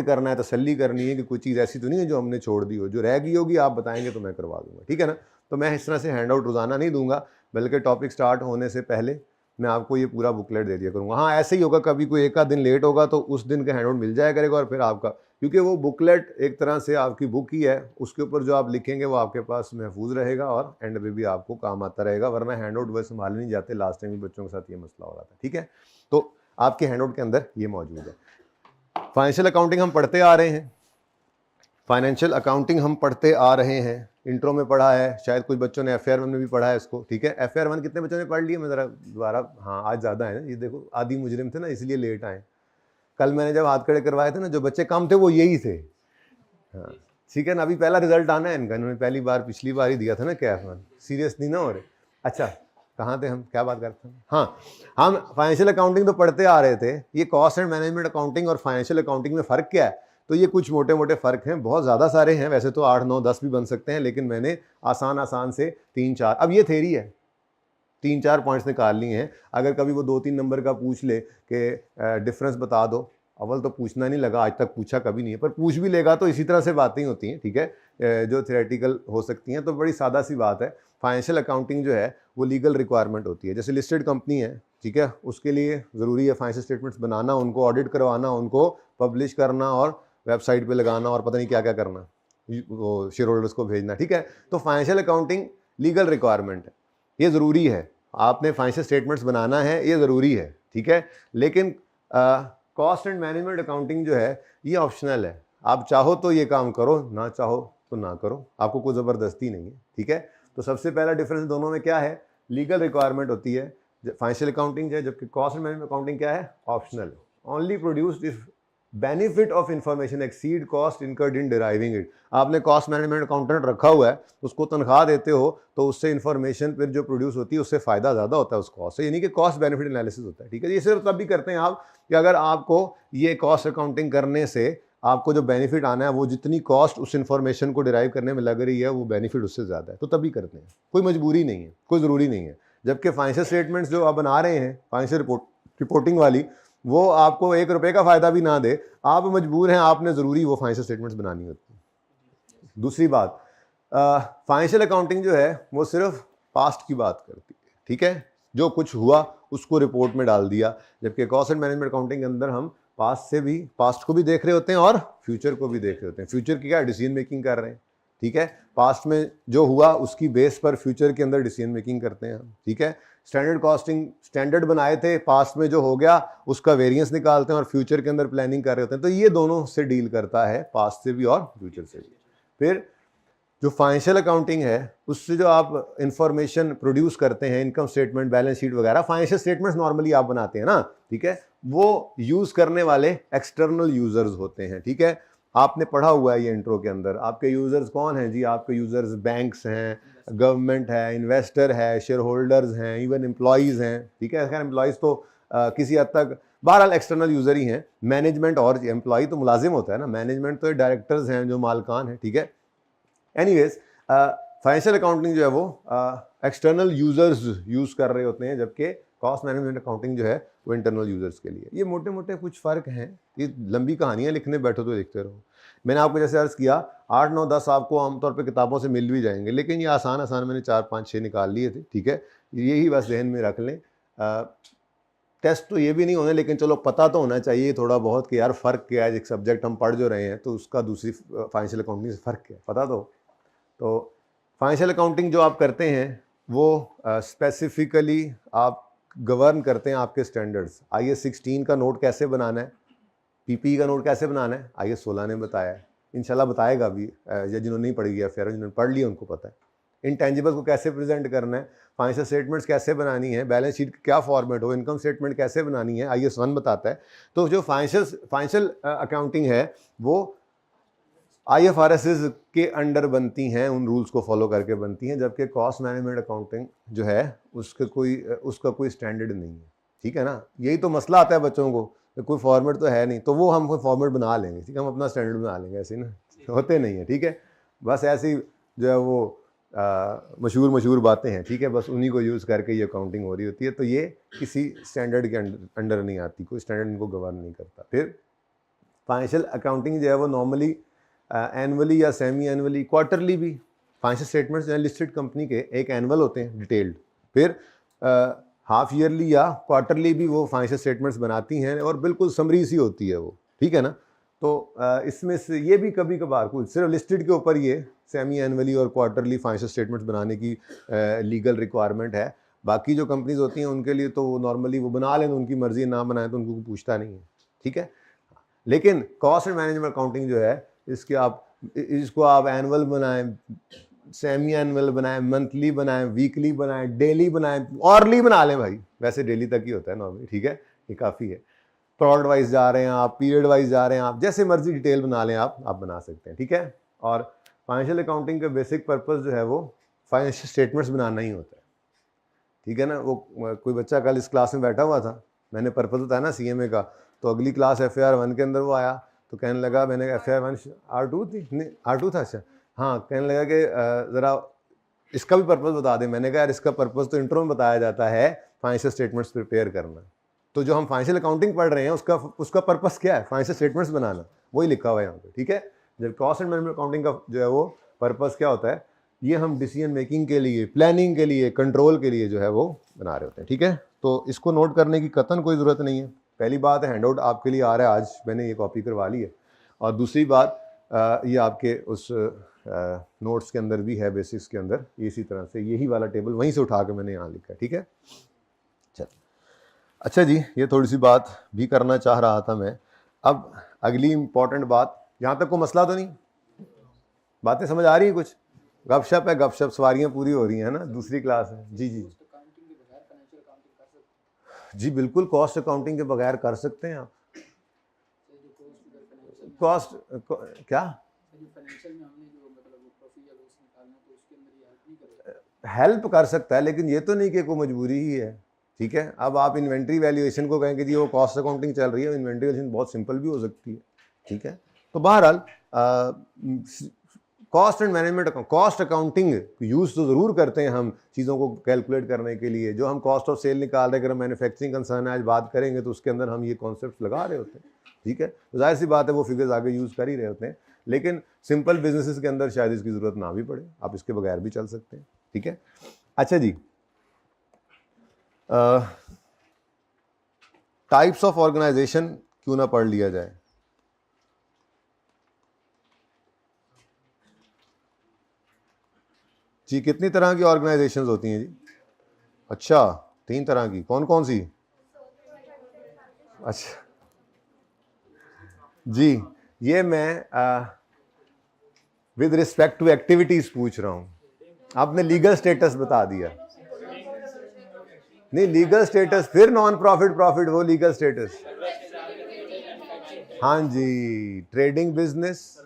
करना है, तसल्ली करनी है कि कोई चीज़ ऐसी तो नहीं है जो हमने छोड़ दी हो, जो रह गई होगी आप बताएंगे तो मैं करवा दूंगा, ठीक है ना। तो मैं इस तरह से हैंड आउट रोजाना नहीं दूंगा, बल्कि टॉपिक स्टार्ट होने से पहले मैं आपको ये पूरा बुकलेट दे दिया करूँगा। हाँ, ऐसे ही होगा, कभी कोई एक आध दिन लेट होगा तो उस दिन का हैंड आउट मिल जाया करेगा, और फिर आपका, क्योंकि वो बुकलेट एक तरह से आपकी बुक ही है, उसके ऊपर जो आप लिखेंगे वो आपके पास महफूज रहेगा और एंड में भी आपको काम आता रहेगा, वरना हैंड आउट वैसे संभाले नहीं जाते। लास्ट टाइम भी बच्चों के साथ ये मसला हो रहा था, ठीक है। तो आपके हैंड आउट के अंदर ये मौजूद है। फाइनेंशियल अकाउंटिंग हम पढ़ते आ रहे हैं, इंट्रो में पढ़ा है, शायद कुछ बच्चों ने FAR 1 में भी पढ़ा है इसको, ठीक है। FAR 1 कितने बच्चों ने पढ़ लिया, मैं ज़रा दोबारा, हाँ आज ज़्यादा है ना, ये देखो आदि मुजरिम थे ना इसलिए लेट आए। कल मैंने जब हाथ खड़े करवाए थे ना, जो बच्चे कम थे वो यही थे, हाँ ठीक है ना। अभी पहला रिजल्ट आना है इनका, इन्होंने पिछली बार ही दिया था ना CAF 1, सीरियस नहीं ना हो रहे। अच्छा, कहाँ थे हम, क्या बात करते हैं। हाँ, हम फाइनेंशियल अकाउंटिंग तो पढ़ते आ रहे थे। ये कॉस्ट एंड मैनेजमेंट अकाउंटिंग और फाइनेंशियल अकाउंटिंग में फ़र्क क्या है, तो ये कुछ मोटे मोटे फ़र्क हैं, बहुत ज़्यादा सारे हैं, वैसे तो 8 9 10 भी बन सकते हैं, लेकिन मैंने आसान से 3-4, अब ये थेरी है, 3-4 पॉइंट्स निकाल लिए हैं। अगर कभी वो 2-3 नंबर का पूछ ले कि डिफरेंस बता दो, अव्वल तो पूछना नहीं लगा, आज तक पूछा कभी नहीं है, पर पूछ भी लेगा तो इसी तरह से बातें होती हैं, ठीक है, जो थियोरेटिकल हो सकती हैं। तो बड़ी सादा सी बात है, फाइनेंशियल अकाउंटिंग जो है वो लीगल रिक्वायरमेंट होती है। जैसे लिस्टेड कंपनी है, ठीक है, उसके लिए ज़रूरी है फाइनेंशियल स्टेटमेंट्स बनाना, उनको ऑडिट करवाना, उनको पब्लिश करना और वेबसाइट पे लगाना और पता नहीं क्या क्या करना, वो शेयर होल्डर्स को भेजना, ठीक है। तो फाइनेंशियल अकाउंटिंग लीगल रिक्वायरमेंट है, ये ज़रूरी है, आपने फाइनेंशियल स्टेटमेंट्स बनाना है, ये ज़रूरी है, ठीक है। लेकिन कॉस्ट एंड मैनेजमेंट अकाउंटिंग जो है ये ऑप्शनल है, आप चाहो तो ये काम करो, ना चाहो तो ना करो, आपको कोई ज़बरदस्ती नहीं है, ठीक है। तो सबसे पहला डिफरेंस दोनों में क्या है, लीगल रिक्वायरमेंट होती है फाइनेंशियल अकाउंटिंग है, जबकि कॉस्ट एंड मैनेजमेंट अकाउंटिंग क्या है, optional, only produced if benefit of information exceed cost incurred in deriving it. आपने कॉस्ट मैनेजमेंट अकाउंटेंट रखा हुआ है, उसको तनख्वाह देते हो, तो उससे इन्फॉर्मेशन फिर जो प्रोड्यूस होती है उससे फ़ायदा ज़्यादा होता है उस कॉस्ट से, यानी कि कॉस्ट बेनिफिट एनालिसिस होता है, ठीक है। ये सिर्फ तब भी करते हैं आप कि अगर आपको ये कॉस्ट अकाउंटिंग करने से आपको जो बेनिफिट आना है, वो जितनी कॉस्ट उस इन्फॉर्मेशन को डिराइव करने में लग रही है वो बेनिफिट उससे ज़्यादा है, तो तभी करते हैं, कोई मजबूरी नहीं है, कोई ज़रूरी नहीं है। जबकि फाइनेंशियल स्टेटमेंट्स जो आप बना रहे हैं, फाइनेंशियल रिपोर्टिंग वाली, वो आपको 1 रुपये का फ़ायदा भी ना दे, आप मजबूर हैं, आपने ज़रूरी वो फाइनेंशियल स्टेटमेंट्स बनानी होती है। दूसरी बात, फाइनेंशियल अकाउंटिंग जो है वो सिर्फ पास्ट की बात करती है, ठीक है, जो कुछ हुआ उसको रिपोर्ट में डाल दिया। जबकि कॉस्ट एंड मैनेजमेंट अकाउंटिंग के अंदर हम पास्ट को भी देख रहे होते हैं और फ्यूचर को भी देख रहे होते हैं। फ्यूचर की क्या डिसीजन मेकिंग कर रहे हैं, ठीक है। पास्ट में जो हुआ उसकी बेस पर फ्यूचर के अंदर डिसीजन मेकिंग करते हैं हम, ठीक है। स्टैंडर्ड कॉस्टिंग स्टैंडर्ड बनाए थे, पास्ट में जो हो गया उसका वेरिएंस निकालते हैं और फ्यूचर के अंदर प्लानिंग कर रहे होते हैं। तो ये दोनों से डील करता है, पास्ट से भी और फ्यूचर से भी। फिर जो फाइनेंशियल अकाउंटिंग है उससे जो आप इंफॉर्मेशन प्रोड्यूस करते हैं, इनकम स्टेटमेंट, बैलेंस शीट वगैरह, फाइनेंशियल स्टेटमेंट्स नॉर्मली आप बनाते हैं ना, ठीक है, वो यूज करने वाले एक्सटर्नल यूजर्स होते हैं, ठीक है। आपने पढ़ा हुआ है ये इंट्रो के अंदर। आपके यूजर्स कौन हैं जी? आपके यूजर्स बैंक्स हैं, गवर्नमेंट है, इन्वेस्टर है, शेयर होल्डर्स हैं, इवन एम्प्लॉयज़ हैं, ठीक है। खैर एम्प्लॉयज़ तो किसी हद तक बहरहाल एक्सटर्नल यूजर ही हैं। मैनेजमेंट और एम्प्लॉय तो मुलाजिम होता है ना, मैनेजमेंट तो डायरेक्टर्स हैं जो मालकान हैं, ठीक है। एनीवेज फाइनेंशियल अकाउंटिंग जो है वो एक्सटर्नल यूजर्स यूज कर रहे होते हैं, जबकि कॉस्ट मैनेजमेंट अकाउंटिंग जो है वो इंटरनल यूजर्स के लिए। ये मोटे मोटे कुछ फ़र्क हैं, ये लंबी कहानियाँ लिखने बैठो तो लिखते रहो। मैंने आपको जैसे अर्ज़ किया 8, 9, 10 आपको आमतौर पे किताबों से मिल भी जाएंगे, लेकिन ये आसान आसान मैंने 4, 5, 6 निकाल लिए थे, ठीक है। यही बस जहन में रख लें। टेस्ट तो ये भी नहीं होने, लेकिन चलो पता तो होना चाहिए थोड़ा बहुत कि यार फ़र्क क्या है। एक सब्जेक्ट हम पढ़ जो रहे हैं तो उसका दूसरी फाइनेंशियल अकाउंटिंग से फ़र्क क्या है पता तो फाइनेंशियल अकाउंटिंग जो आप करते हैं वो स्पेसिफिकली आप गवर्न करते हैं आपके स्टैंडर्ड्स। IAS 16 का नोट कैसे बनाना है, PPE का नोट कैसे बनाना है, IAS 16 ने बताया है, इंशाल्लाह बताएगा भी, या जिन्होंने नहीं पढ़ी है फिर जिन्होंने पढ़ लिया उनको पता है। इंटेंजिबल्स को कैसे प्रेजेंट करना है, फाइनेंशियल स्टेटमेंट्स कैसे बनानी है, बैलेंस शीट क्या फॉर्मेट हो, इनकम स्टेटमेंट कैसे बनानी है, IAS 1 बताता है। तो जो फाइनेंशियल अकाउंटिंग है वो IFRS के अंडर बनती हैं, उन रूल्स को फॉलो करके बनती हैं, जबकि कॉस्ट मैनेजमेंट अकाउंटिंग जो है उसका कोई स्टैंडर्ड नहीं है, ठीक है ना। यही तो मसला आता है बच्चों को, कोई फॉर्मेट तो है नहीं, तो वो हम कोई फॉर्मेट बना लेंगे, ठीक है, हम अपना स्टैंडर्ड बना लेंगे, ऐसे ना होते नहीं है, ठीक है। बस ऐसी जो है वो मशहूर बातें हैं, ठीक है, बस उन्हीं को यूज़ करके ये अकाउंटिंग हो रही होती है। तो ये किसी स्टैंडर्ड के अंडर नहीं आती, कोई स्टैंडर्ड इनको गवर्न नहीं करता। फिर फाइनेंशियल अकाउंटिंग जो है वो नॉर्मली एनुअली या सेमी एनुअली, क्वार्टरली भी फाइनेंशियल स्टेटमेंट्स जो है लिस्टेड कंपनी के एक एनुअल होते हैं डिटेल्ड, फिर हाफ ईयरली या क्वार्टरली भी वो फाइनेंशियल स्टेटमेंट्स बनाती हैं और बिल्कुल समरी सी होती है वो, ठीक है ना। तो इसमें से ये भी कभी कभार कुछ सिर्फ लिस्टेड के ऊपर ये सेमी एनुअली और क्वार्टरली फाइनेंशियल स्टेटमेंट्स बनाने की लीगल रिक्वायरमेंट है। बाकी जो कंपनीज होती हैं उनके लिए तो नॉर्मली वो बना लें, उनकी मर्जी ना बनाए तो उनको पूछता नहीं है, ठीक है। लेकिन कॉस्ट एंड मैनेजमेंट अकाउंटिंग जो है इसको आप एनुअल बनाएं, सेमी एनुअल बनाएं, मंथली बनाएं, वीकली बनाएं, डेली बनाएं, ऑरली बना लें भाई, वैसे डेली तक ही होता है नॉर्मली, ठीक है, ये काफ़ी है। प्रोडक्ट वाइज जा रहे हैं आप, पीरियड वाइज जा रहे हैं आप, जैसे मर्जी डिटेल बना लें आप बना सकते हैं, ठीक है। और फाइनेंशियल अकाउंटिंग का बेसिक पर्पस जो है वो फाइनेंशियल स्टेटमेंट्स बनाना ही होता है, ठीक है ना। वो कोई बच्चा कल इस क्लास में बैठा हुआ था, मैंने पर्पस बताया ना CMA का, तो अगली क्लास FAR 1 के अंदर वो आया तो कहने लगा, मैंने FAR 1 R2 थी, नहीं R2 था, अच्छा हाँ, कहने लगा कि ज़रा इसका भी पर्पस बता दें। मैंने कहा यार इसका पर्पस तो इंट्रो में बताया जाता है, फाइनेंशियल स्टेटमेंट्स प्रिपेयर करना। तो जो हम फाइनेंशियल अकाउंटिंग पढ़ रहे हैं उसका पर्पस क्या है? फाइनेंशियल स्टेटमेंट्स बनाना, वही लिखा हुआ है यहाँ पे, ठीक है। जब कॉस्ट एंड मैनेजमेंट अकाउंटिंग का जो है वो पर्पस क्या होता है, ये हम डिसीजन मेकिंग के लिए, प्लानिंग के लिए, कंट्रोल के लिए जो है वो बना रहे होते हैं, ठीक है। तो इसको नोट करने की कतन कोई ज़रूरत नहीं है। पहली बात है हैंडआउट आपके लिए आ रहा है, आज मैंने ये कॉपी करवा ली है। और दूसरी बात ये आपके उस नोट्स के अंदर भी है, बेसिक्स के अंदर इसी तरह से यही वाला टेबल वहीं से उठा के मैंने यहाँ लिखा है, ठीक है। चल अच्छा जी, ये थोड़ी सी बात भी करना चाह रहा था मैं। अब अगली इम्पॉर्टेंट बात, यहाँ तक कोई मसला तो नहीं, बातें समझ आ रही है? कुछ गपशप है, गपशप, सवारियाँ पूरी हो रही हैं ना, दूसरी क्लास है। जी जी जी बिल्कुल, कॉस्ट अकाउंटिंग के बगैर कर सकते हैं आप। कॉस्ट क्या हेल्प कर सकता है, लेकिन ये तो नहीं कि कोई मजबूरी ही है, ठीक है। अब आप इन्वेंट्री वैल्यूएशन को कहेंगे जी वो कॉस्ट अकाउंटिंग चल रही है, इन्वेंट्री वैल्यूएशन बहुत सिंपल भी हो सकती है, ठीक है। तो बहरहाल cost and management, cost accounting use तो ज़रूर करते हैं हम चीज़ों को कैलकुलेट करने के लिए। जो हम कॉस्ट ऑफ सेल निकाल रहे हैं, अगर मैन्युफैक्चरिंग कंसर्न आज बात करेंगे तो उसके अंदर हम ये कॉन्सेप्ट लगा रहे होते हैं, ठीक है। तो जाहिर सी बात है वो फिगर्स आगे यूज़ कर ही रहे होते हैं, लेकिन सिंपल बिजनेसेस के अंदर शायद इसकी ज़रूरत ना भी पड़े, आप इसके बगैर भी चल सकते हैं, ठीक है। अच्छा जी, टाइप्स ऑफ ऑर्गेनाइजेशन क्यों ना पढ़ लिया जाए। जी, कितनी तरह की ऑर्गेनाइजेशंस होती हैं जी? अच्छा, 3 तरह की, कौन कौन सी? अच्छा जी, ये मैं विद रिस्पेक्ट टू एक्टिविटीज पूछ रहा हूं। आपने लीगल स्टेटस बता दिया। नहीं, लीगल स्टेटस फिर नॉन प्रॉफिट प्रॉफिट, वो लीगल स्टेटस। हाँ जी, trading business,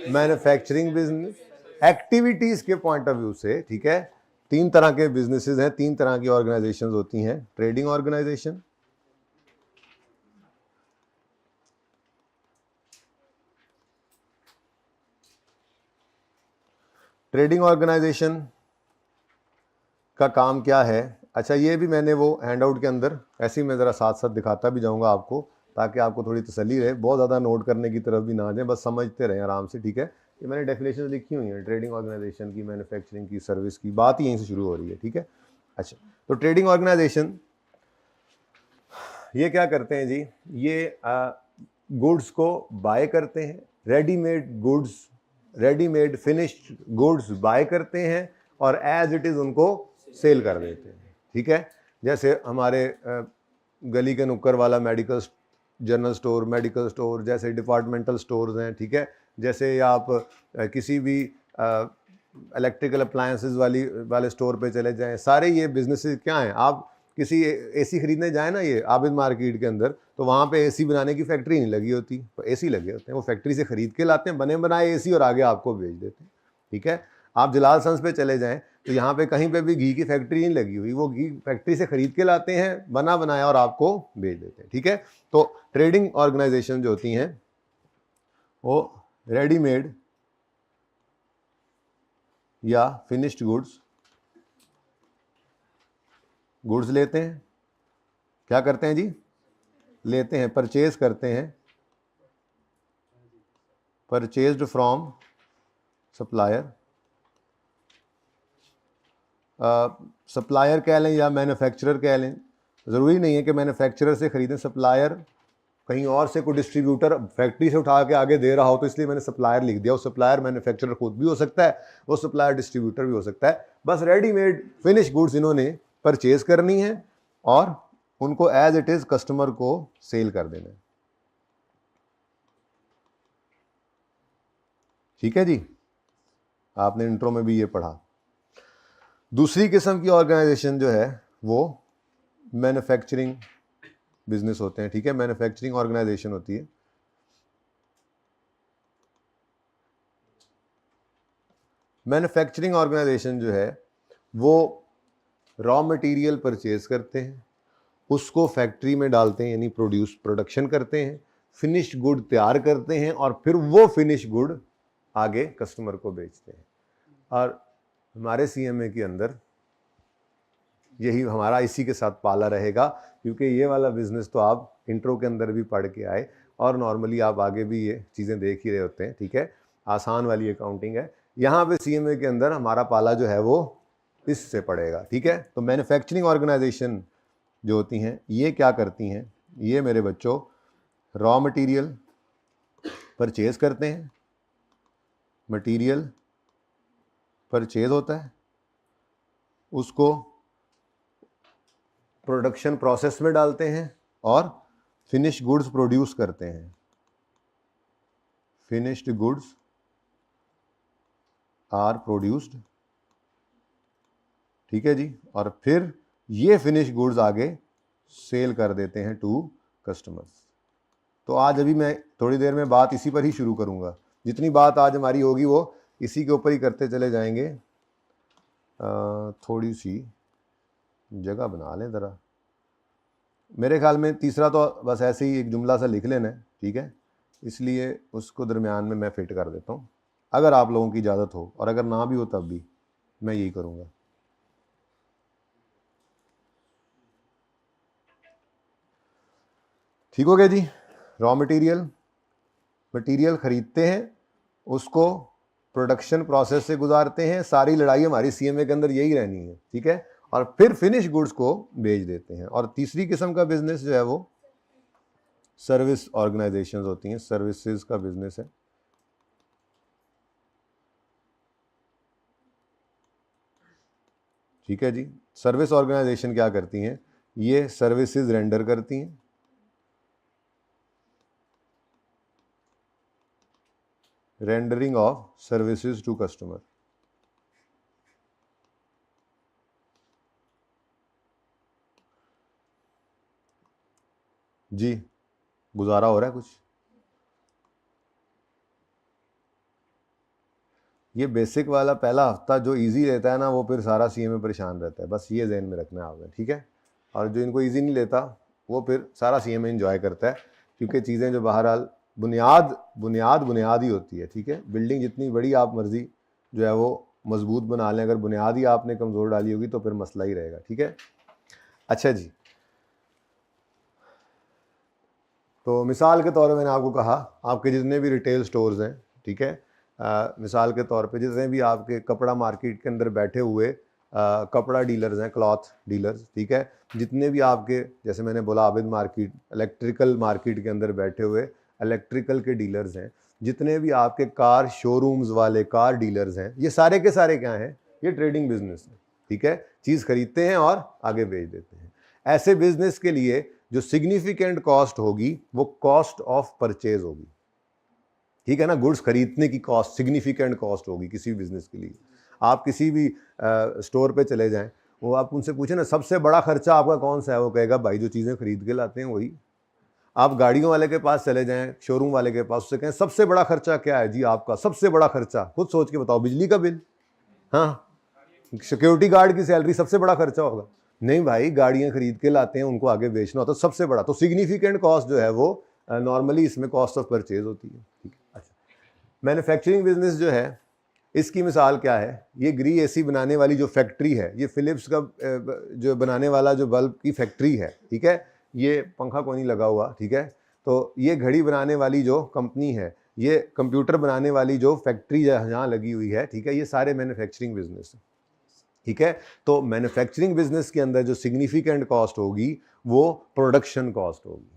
manufacturing business, activities के पॉइंट ऑफ व्यू से, ठीक है। 3 तरह के बिजनेसेस हैं, 3 तरह की ऑर्गेनाइजेशंस होती हैं। ट्रेडिंग ऑर्गेनाइजेशन, ट्रेडिंग ऑर्गेनाइजेशन का काम क्या है? अच्छा, ये भी मैंने वो हैंडआउट के अंदर ऐसे ही मैं ज़रा साथ साथ दिखाता भी जाऊंगा आपको, ताकि आपको थोड़ी तसल्ली रहे। बहुत ज़्यादा नोट करने की तरफ भी ना जाए, बस समझते रहें आराम से, ठीक है। ये मैंने डेफिनेशन लिखी हुई है ट्रेडिंग ऑर्गेनाइजेशन की, मैन्युफैक्चरिंग की, सर्विस की, बात ही यहीं से शुरू हो रही है, ठीक है। अच्छा, तो ट्रेडिंग ऑर्गेनाइजेशन ये क्या करते हैं जी? ये गुड्स को बाय करते हैं, readymade goods, readymade finished goods by करते हैं और एज इट इज़ उनको सेल कर देते हैं, ठीक है। जैसे हमारे गली के नुक्कर वाला medical general store, medical store, जैसे डिपार्टमेंटल स्टोर्स हैं, ठीक है। जैसे आप किसी भी इलेक्ट्रिकल अप्लायंसेस वाले स्टोर पे चले जाएं, सारे ये बिजनेसेस क्या हैं? आप किसी एसी खरीदने जाए ना, ये आबिद मार्केट के अंदर, तो वहाँ पे एसी बनाने की फैक्ट्री नहीं लगी होती, तो एसी लगे होते हैं, वो फैक्ट्री से खरीद के लाते हैं बने बनाए एसी और आगे आपको बेच देते हैं, ठीक है। आप जलाल सन्स पे चले जाएं तो यहाँ पे कहीं पे भी घी की फैक्ट्री नहीं लगी हुई, वो घी फैक्ट्री से खरीद के लाते हैं बना बनाया और आपको बेच देते हैं, ठीक है। तो ट्रेडिंग ऑर्गेनाइजेशन जो होती हैं वो रेडीमेड या फिनिश्ड गुड्स लेते हैं। क्या करते हैं जी? लेते हैं, परचेज करते हैं, परचेज्ड फ्रॉम सप्लायर। सप्लायर कह लें या मैन्युफैक्चरर कह लें, ज़रूरी नहीं है कि मैन्युफैक्चरर से ख़रीदें। सप्लायर कहीं और से कोई डिस्ट्रीब्यूटर फैक्ट्री से उठा के आगे दे रहा हो तो इसलिए मैंने सप्लायर लिख दिया। वो सप्लायर मैन्युफैक्चरर खुद भी हो सकता है, वो सप्लायर डिस्ट्रीब्यूटर भी हो सकता है। बस रेडीमेड फिनिश गुड्स इन्होंने परचेज करनी है और उनको एज इट इज़ कस्टमर को सेल कर देना है, ठीक है जी। आपने इंट्रो में भी ये पढ़ा। दूसरी किस्म की ऑर्गेनाइजेशन जो है वो मैन्युफैक्चरिंग बिजनेस होते हैं, ठीक है। मैन्युफैक्चरिंग ऑर्गेनाइजेशन होती है। मैन्युफैक्चरिंग ऑर्गेनाइजेशन जो है वो रॉ मटेरियल परचेज करते हैं, उसको फैक्ट्री में डालते हैं, यानी प्रोडक्शन करते हैं, फिनिश्ड गुड तैयार करते हैं और फिर वो फिनिश गुड आगे कस्टमर को बेचते हैं। और हमारे सीएमए के अंदर यही हमारा इसी के साथ पाला रहेगा, क्योंकि ये वाला बिजनेस तो आप इंट्रो के अंदर भी पढ़ के आए और नॉर्मली आप आगे भी ये चीज़ें देख ही रहे होते हैं, ठीक है। आसान वाली अकाउंटिंग है। यहाँ पे सीएमए के अंदर हमारा पाला जो है वो इससे पड़ेगा, ठीक है। तो मैन्युफैक्चरिंग ऑर्गेनाइजेशन जो होती हैं ये क्या करती हैं? ये मेरे बच्चों रॉ मटेरियल परचेज करते हैं, मटेरियल परचेज होता है, उसको प्रोडक्शन प्रोसेस में डालते हैं और फिनिश गुड्स प्रोड्यूस करते हैं। फिनिश्ड गुड्स आर प्रोड्यूस्ड, ठीक है जी। और फिर ये फिनिश गुड्स आगे सेल कर देते हैं टू कस्टमर्स। तो आज अभी मैं थोड़ी देर में बात इसी पर ही शुरू करूंगा। जितनी बात आज हमारी होगी वो इसी के ऊपर ही करते चले जाएंगे। थोड़ी सी जगह बना लें ज़रा। मेरे ख्याल में तीसरा तो बस ऐसे ही एक जुमला सा लिख लेना है, ठीक है। इसलिए उसको दरमियान में मैं फिट कर देता हूँ, अगर आप लोगों की इजाज़त हो, और अगर ना भी हो तब भी मैं यही करूँगा। ठीक हो गया जी। रॉ मटेरियल ख़रीदते हैं, उसको प्रोडक्शन प्रोसेस से गुजारते हैं। सारी लड़ाई हमारी सीएमए के अंदर यही रहनी है, ठीक है। और फिर फिनिश गुड्स को बेच देते हैं। और तीसरी किस्म का बिजनेस जो है वो सर्विस ऑर्गेनाइजेशंस होती हैं, सर्विसेज का बिजनेस है। ठीक है जी। सर्विस ऑर्गेनाइजेशन क्या करती हैं, ये सर्विसेज रेंडर करती हैं, rendering of services to customer. जी, गुजारा हो रहा है कुछ? ये बेसिक वाला पहला हफ्ता जो इजी रहता है ना, वो फिर सारा सीए में परेशान रहता है, बस ये जहन में रखना है आपने, ठीक है। और जो इनको इजी नहीं लेता वो फिर सारा सीए में इंजॉय करता है, क्योंकि चीज़ें जो बहरहाल बुनियाद ही होती है, ठीक है। बिल्डिंग जितनी बड़ी आप मर्जी जो है वो मजबूत बना लें, अगर बुनियाद ही आपने कमज़ोर डाली होगी तो फिर मसला ही रहेगा, ठीक है। अच्छा जी, तो मिसाल के तौर पर मैंने आपको कहा, आपके जितने भी रिटेल स्टोर्स हैं, ठीक है, मिसाल के तौर पे जितने भी आपके कपड़ा मार्केट के अंदर बैठे हुए कपड़ा डीलर्स हैं, क्लॉथ डीलर्स, ठीक है, जितने भी आपके, जैसे मैंने बोला आबिद मार्केट, इलेक्ट्रिकल मार्केट के अंदर बैठे हुए इलेक्ट्रिकल के डीलर्स हैं, जितने भी आपके कार शोरूम्स वाले कार डीलर्स हैं, ये सारे के सारे क्या हैं, ये ट्रेडिंग बिजनेस है, ठीक है। चीज़ खरीदते हैं और आगे बेच देते हैं। ऐसे बिजनेस के लिए जो सिग्निफिकेंट कॉस्ट होगी वो कॉस्ट ऑफ परचेज होगी, ठीक है ना। गुड्स खरीदने की कॉस्ट सिग्निफिकेंट कॉस्ट होगी किसी भी बिजनेस के लिए। आप किसी भी स्टोर पे चले जाएं, वो आप उनसे पूछे ना सबसे बड़ा खर्चा आपका कौन सा है, वो कहेगा भाई जो चीज़ें खरीद के लाते हैं वही। आप गाड़ियों वाले के पास चले जाएं, शोरूम वाले के पास, उससे कहें सबसे बड़ा खर्चा क्या है जी आपका, सबसे बड़ा खर्चा खुद सोच के बताओ, बिजली का बिल, हाँ, सिक्योरिटी गार्ड की सैलरी सबसे बड़ा खर्चा होगा? नहीं भाई, गाड़ियां खरीद के लाते हैं, उनको आगे बेचना होता है, सबसे बड़ा। तो सिग्निफिकेंट कॉस्ट जो है वो नॉर्मली इसमें कॉस्ट ऑफ परचेज होती है, ठीक है। अच्छा, मैन्युफैक्चरिंग बिजनेस जो है, इसकी मिसाल क्या है, ये ग्री एसी बनाने वाली जो फैक्ट्री है, ये फिलिप्स का जो बनाने वाला जो बल्ब की फैक्ट्री है, ठीक है, ये पंखा को नहीं लगा हुआ, ठीक है। तो ये घड़ी बनाने वाली जो कंपनी है, ये कंप्यूटर बनाने वाली जो फैक्ट्री जहाँ लगी हुई है, ठीक है, ये सारे मैन्युफैक्चरिंग बिजनेस है, ठीक है। तो मैन्युफैक्चरिंग बिजनेस के अंदर जो सिग्निफिकेंट कॉस्ट होगी वो प्रोडक्शन कॉस्ट होगी।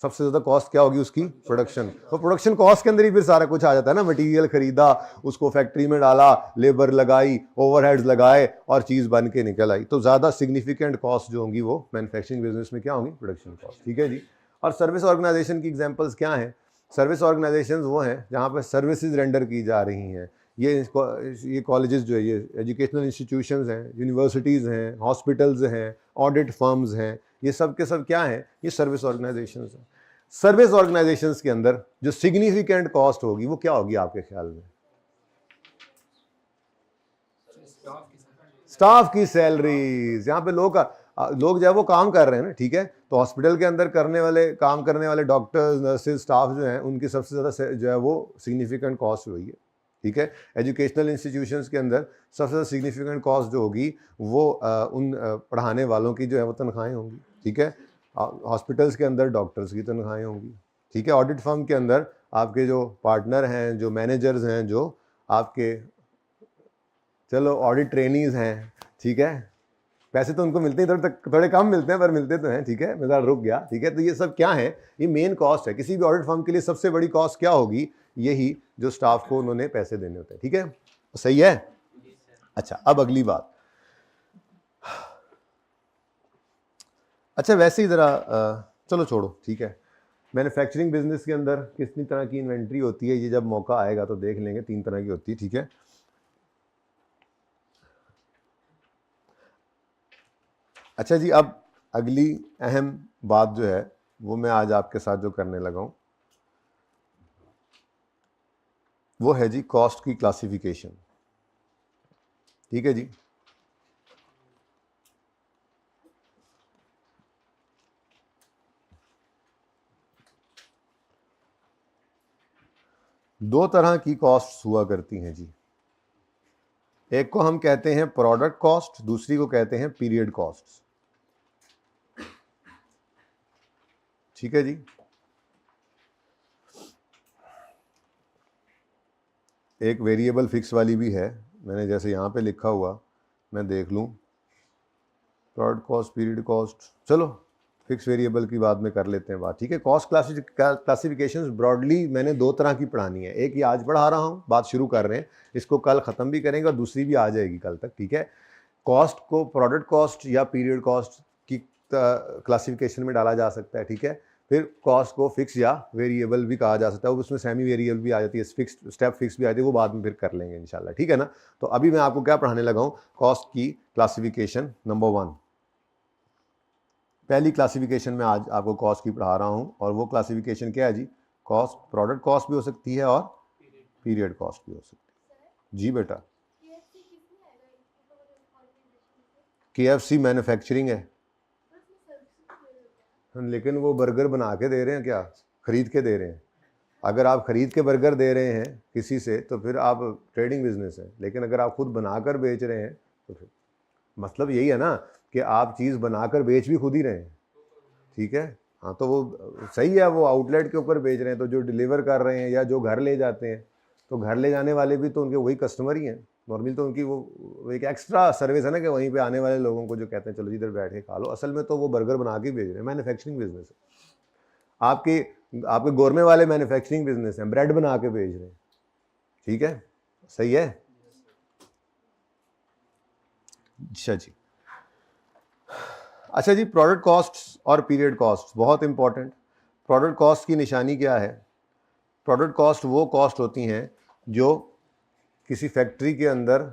सबसे ज़्यादा कॉस्ट क्या होगी उसकी, प्रोडक्शन। तो प्रोडक्शन कॉस्ट के अंदर ही फिर सारा कुछ आ जाता है ना, मटेरियल खरीदा, उसको फैक्ट्री में डाला, लेबर लगाई, ओवरहेड्स लगाए और चीज़ बन के निकल आई। तो ज़्यादा सिग्निफिकेंट कॉस्ट जो होंगी वो मैन्युफैक्चरिंग बिजनेस में क्या होंगी, प्रोडक्शन कॉस्ट, ठीक है जी। और सर्विस ऑर्गेनाइजेशन की एग्जाम्पल्स क्या हैं? सर्विस ऑर्गेनाइजेशन वो हैं जहाँ पर सर्विसेज रेंडर की जा रही हैं। ये कॉलेजेस जो है, ये एजुकेशनल इंस्टीट्यूशंस हैं, यूनिवर्सिटीज़ हैं, हॉस्पिटल्स हैं, ऑडिट फर्म्स हैं, ये सब के सब क्या हैं, ये सर्विस ऑर्गेनाइजेशंस हैं। सर्विस ऑर्गेनाइजेशंस के अंदर जो सिग्निफिकेंट कॉस्ट होगी वो क्या होगी आपके ख्याल में? स्टाफ की सैलरीज। यहाँ पे लोग जो है वो काम कर रहे हैं ना, ठीक है। तो हॉस्पिटल के अंदर काम करने वाले डॉक्टर्स, नर्सेज, स्टाफ जो हैं, उनकी सबसे ज़्यादा जो है वो सिग्निफिकेंट कॉस्ट हुई है, ठीक है। एजुकेशनल इंस्टीट्यूशंस के अंदर सबसे ज़्यादा सिग्निफिकेंट कॉस्ट जो होगी वो उन पढ़ाने वालों की जो है वो तनख्वाहें होंगी, ठीक है। हॉस्पिटल्स के अंदर डॉक्टर्स की तनख्वाहें होंगी, ठीक है। ऑडिट फर्म के अंदर आपके जो पार्टनर हैं, जो मैनेजर्स हैं, जो आपके चलो ऑडिट ट्रेनीज हैं, ठीक है, पैसे तो उनको मिलते हैं, थोड़े कम मिलते हैं पर मिलते तो हैं, ठीक है। मैं ज़रा रुक गया, ठीक है। तो ये सब क्या है, ये मेन कॉस्ट है किसी भी ऑडिट फर्म के लिए। सबसे बड़ी कॉस्ट क्या होगी, यही जो स्टाफ को उन्होंने पैसे देने होते हैं, ठीक है। सही है। अच्छा, अब अगली बात, अच्छा वैसे ही ज़रा चलो छोड़ो, ठीक है। मैन्युफैक्चरिंग बिजनेस के अंदर कितनी तरह की इन्वेंट्री होती है, ये जब मौका आएगा तो देख लेंगे। 3 तरह की होती है, ठीक है। अच्छा जी, अब अगली अहम बात जो है वो मैं आज आपके साथ जो करने लगा हूं वो है जी कॉस्ट की क्लासिफिकेशन, ठीक है जी। दो तरह की कॉस्ट हुआ करती हैं जी। एक को हम कहते हैं प्रोडक्ट कॉस्ट, दूसरी को कहते हैं पीरियड कॉस्ट, ठीक है जी। एक वेरिएबल फिक्स वाली भी है, मैंने जैसे यहाँ पे लिखा हुआ, मैं देख लूँ, प्रोडक्ट कॉस्ट, पीरियड कॉस्ट, चलो फिक्स वेरिएबल की बाद में कर लेते हैं बात, ठीक है। कॉस्ट क्लासिफिकेशंस ब्रॉडली मैंने दो तरह की पढ़ानी है, एक ये आज पढ़ा रहा हूँ, बात शुरू कर रहे हैं, इसको कल ख़त्म भी करेंगे और दूसरी भी आ जाएगी कल तक, ठीक है। कॉस्ट को प्रोडक्ट कॉस्ट या पीरियड कॉस्ट की क्लासिफिकेशन में डाला जा सकता है, ठीक है। फिर कॉस्ट को फिक्स या वेरिएबल भी कहा जा सकता है, उसमें सेमी वेरिएबल भी आ जाती है, फिक्स स्टेप फिक्स भी आती है, वो बाद में फिर कर लेंगे इंशाल्लाह, ठीक है ना। तो अभी मैं आपको क्या पढ़ाने लगा हूँ, कॉस्ट की क्लासिफिकेशन नंबर 1। पहली क्लासिफिकेशन में आज आपको कॉस्ट की पढ़ा रहा हूँ, और वो क्लासिफिकेशन क्या है जी, कॉस्ट प्रोडक्ट कॉस्ट भी हो सकती है और पीरियड कॉस्ट भी हो सकती है। जी बेटा, KFC मैन्युफैक्चरिंग है, लेकिन वो बर्गर बना के दे रहे हैं क्या, खरीद के दे रहे हैं? अगर आप खरीद के बर्गर दे रहे हैं किसी से तो फिर आप ट्रेडिंग बिजनेस है, लेकिन अगर आप खुद बनाकर बेच रहे हैं तो फिर मतलब यही है ना कि आप चीज़ बनाकर बेच भी खुद ही रहे हैं, ठीक है। हाँ तो वो सही है, वो आउटलेट के ऊपर बेच रहे हैं, तो जो डिलीवर कर रहे हैं या जो घर ले जाते हैं, तो घर ले जाने वाले भी तो उनके वही कस्टमर ही हैं नॉर्मली, तो उनकी वो एक एक्स्ट्रा सर्विस है ना कि वहीं पे आने वाले लोगों को जो कहते हैं चलो इधर बैठ के खा लो, असल में तो वो बर्गर बना के बेच रहे हैं, मैन्युफैक्चरिंग बिजनेस है। आपके गोरमे वाले मैन्युफैक्चरिंग बिजनेस हैं, ब्रेड बना के बेच रहे हैं, ठीक है, सही है। अच्छा जी, प्रोडक्ट कॉस्ट और पीरियड कॉस्ट बहुत इंपॉर्टेंट। प्रोडक्ट कॉस्ट की निशानी क्या है? प्रोडक्ट कॉस्ट वो कॉस्ट होती हैं जो किसी फैक्ट्री के अंदर,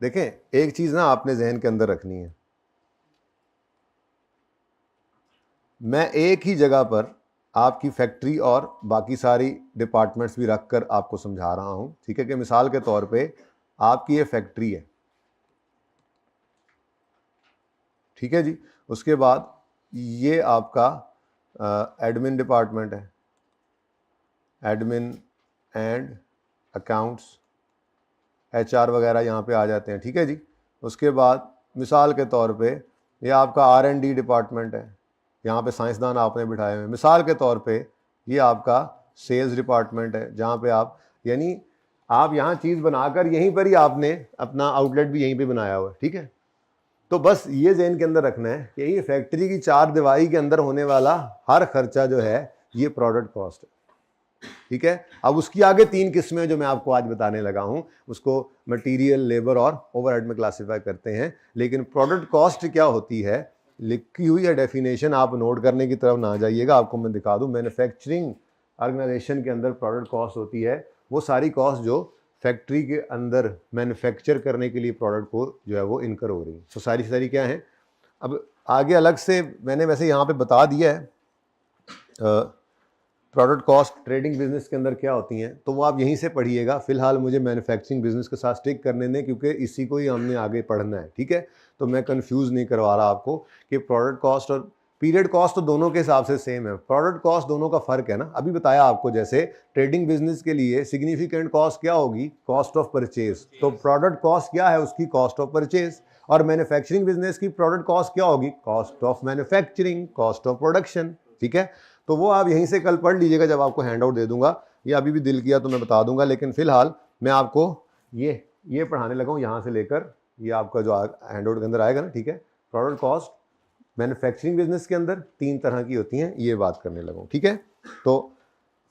देखें एक चीज़ ना आपने जहन के अंदर रखनी है, मैं एक ही जगह पर आपकी फैक्ट्री और बाकी सारी डिपार्टमेंट्स भी रख कर आपको समझा रहा हूं, ठीक है। कि मिसाल के तौर पे आपकी ये फैक्ट्री है, ठीक है जी, उसके बाद ये आपका एडमिन डिपार्टमेंट है, एडमिन एंड अकाउंट्स, HR वगैरह यहाँ पे आ जाते हैं, ठीक है जी। उसके बाद मिसाल के तौर पे ये आपका R&D डिपार्टमेंट है, यहाँ पे साइंसदान आपने बिठाए हुए हैं। मिसाल के तौर पे ये आपका सेल्स डिपार्टमेंट है, जहाँ पे आप यानी आप यहाँ चीज़ बनाकर यहीं पर ही आपने अपना आउटलेट भी यहीं पे बनाया हुआ है, ठीक है। तो बस ये ज़हन के अंदर रखना है कि ये फैक्ट्री की चार दीवारी के अंदर होने वाला हर खर्चा जो है ये प्रोडक्ट कॉस्ट है, ठीक है। अब उसकी आगे 3 किस्में जो मैं आपको आज बताने लगा हूं, उसको मटेरियल, लेबर और ओवरहेड में क्लासिफाई करते हैं। लेकिन प्रोडक्ट कॉस्ट क्या होती है, लिखी हुई है डेफिनेशन, आप नोट करने की तरफ ना जाइएगा, आपको मैं दिखा दूं। मैन्युफैक्चरिंग ऑर्गेनाइजेशन के अंदर प्रोडक्ट कॉस्ट होती है वो सारी कॉस्ट जो फैक्ट्री के अंदर मैन्युफैक्चर करने के लिए प्रोडक्ट को जो है वो इनकर हो रही है। तो सारी क्या है, अब आगे अलग से मैंने वैसे यहाँ पे बता दिया है प्रोडक्ट कॉस्ट ट्रेडिंग बिजनेस के अंदर क्या होती हैं, तो वो आप यहीं से पढ़िएगा। फिलहाल मुझे मैन्युफैक्चरिंग बिजनेस के साथ स्टिक करने दें, क्योंकि इसी को ही हमने आगे पढ़ना है, ठीक है। तो मैं कंफ्यूज नहीं करवा रहा आपको कि प्रोडक्ट कॉस्ट और पीरियड कॉस्ट तो दोनों के हिसाब से सेम है, प्रोडक्ट कॉस्ट दोनों का फर्क है ना। अभी बताया आपको, जैसे ट्रेडिंग बिजनेस के लिए सिग्निफिकेंट कॉस्ट क्या होगी, कॉस्ट ऑफ परचेज, तो प्रोडक्ट कॉस्ट क्या है उसकी, कॉस्ट ऑफ परचेज। और मैन्युफैक्चरिंग बिजनेस की प्रोडक्ट कॉस्ट क्या होगी, cost of manufacturing, cost of production, ठीक है। तो वो आप यहीं से कल पढ़ लीजिएगा जब आपको हैंड आउट दे दूंगा, या अभी भी दिल किया तो मैं बता दूंगा। लेकिन फिलहाल मैं आपको ये पढ़ाने लगा हूँ, यहाँ से लेकर ये आपका जो हैंड आउट के अंदर आएगा ना, ठीक है। प्रोडक्ट कॉस्ट मैन्युफैक्चरिंग बिजनेस के अंदर 3 तरह की होती हैं, ये बात करने लगा हूँ, ठीक है। तो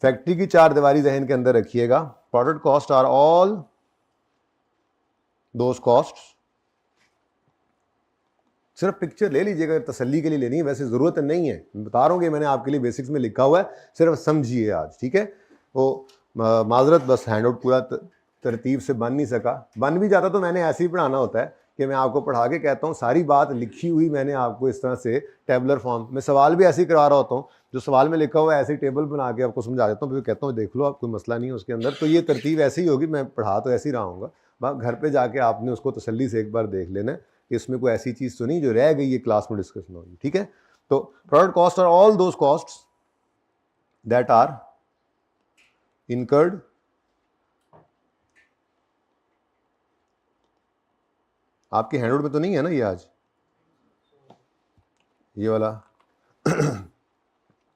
फैक्ट्री की 4 दीवारी जहन के अंदर रखिएगा। Product cost are all those cost, सिर्फ पिक्चर ले लीजिएगा, तसल्ली के लिए लेनी है, वैसे ज़रूरत नहीं है, बता रहा हूँ कि मैंने आपके लिए बेसिक्स में लिखा हुआ है, सिर्फ समझिए आज, ठीक है। वो माजरत बस हैंड आउट पूरा तरतीब से बन नहीं सका, बन भी जाता तो मैंने ऐसे ही पढ़ाना होता है कि मैं आपको पढ़ा के कहता हूँ सारी बात लिखी हुई मैंने आपको इस तरह से टेबलर फॉर्म में, सवाल भी ऐसे ही करवा रहा होता हूँ, जो सवाल में लिखा हुआ है ऐसे ही टेबल बना के आपको समझा देता हूँ, फिर कहता हूँ देख लो आप, कोई मसला नहीं है उसके अंदर। तो ये तरतीब ऐसी ही होगी, मैं पढ़ा तो ऐसे ही रहा हूँगा, घर पर जाके आपने उसको तसल्ली से एक बार देख लेना है, इसमें कोई ऐसी चीज़ तो नहीं जो रह गई है क्लास में डिस्कशन होगी, ठीक है। तो product cost are all those costs that are incurred आपके हैंडआउट में तो नहीं है ना ये आज ये वाला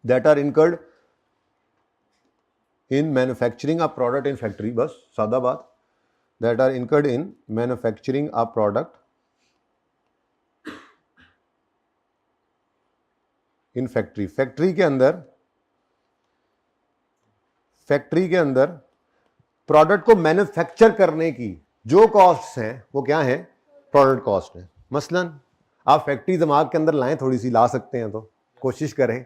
that are incurred in manufacturing a product in factory, बस सादा बात, that are incurred in manufacturing a product in factory, factory के अंदर प्रोडक्ट को मैन्युफैक्चर करने की जो कॉस्ट हैं वो क्या है, प्रोडक्ट कॉस्ट है। मसलन आप फैक्ट्री दिमाग के अंदर लाएं, थोड़ी सी ला सकते हैं तो कोशिश करें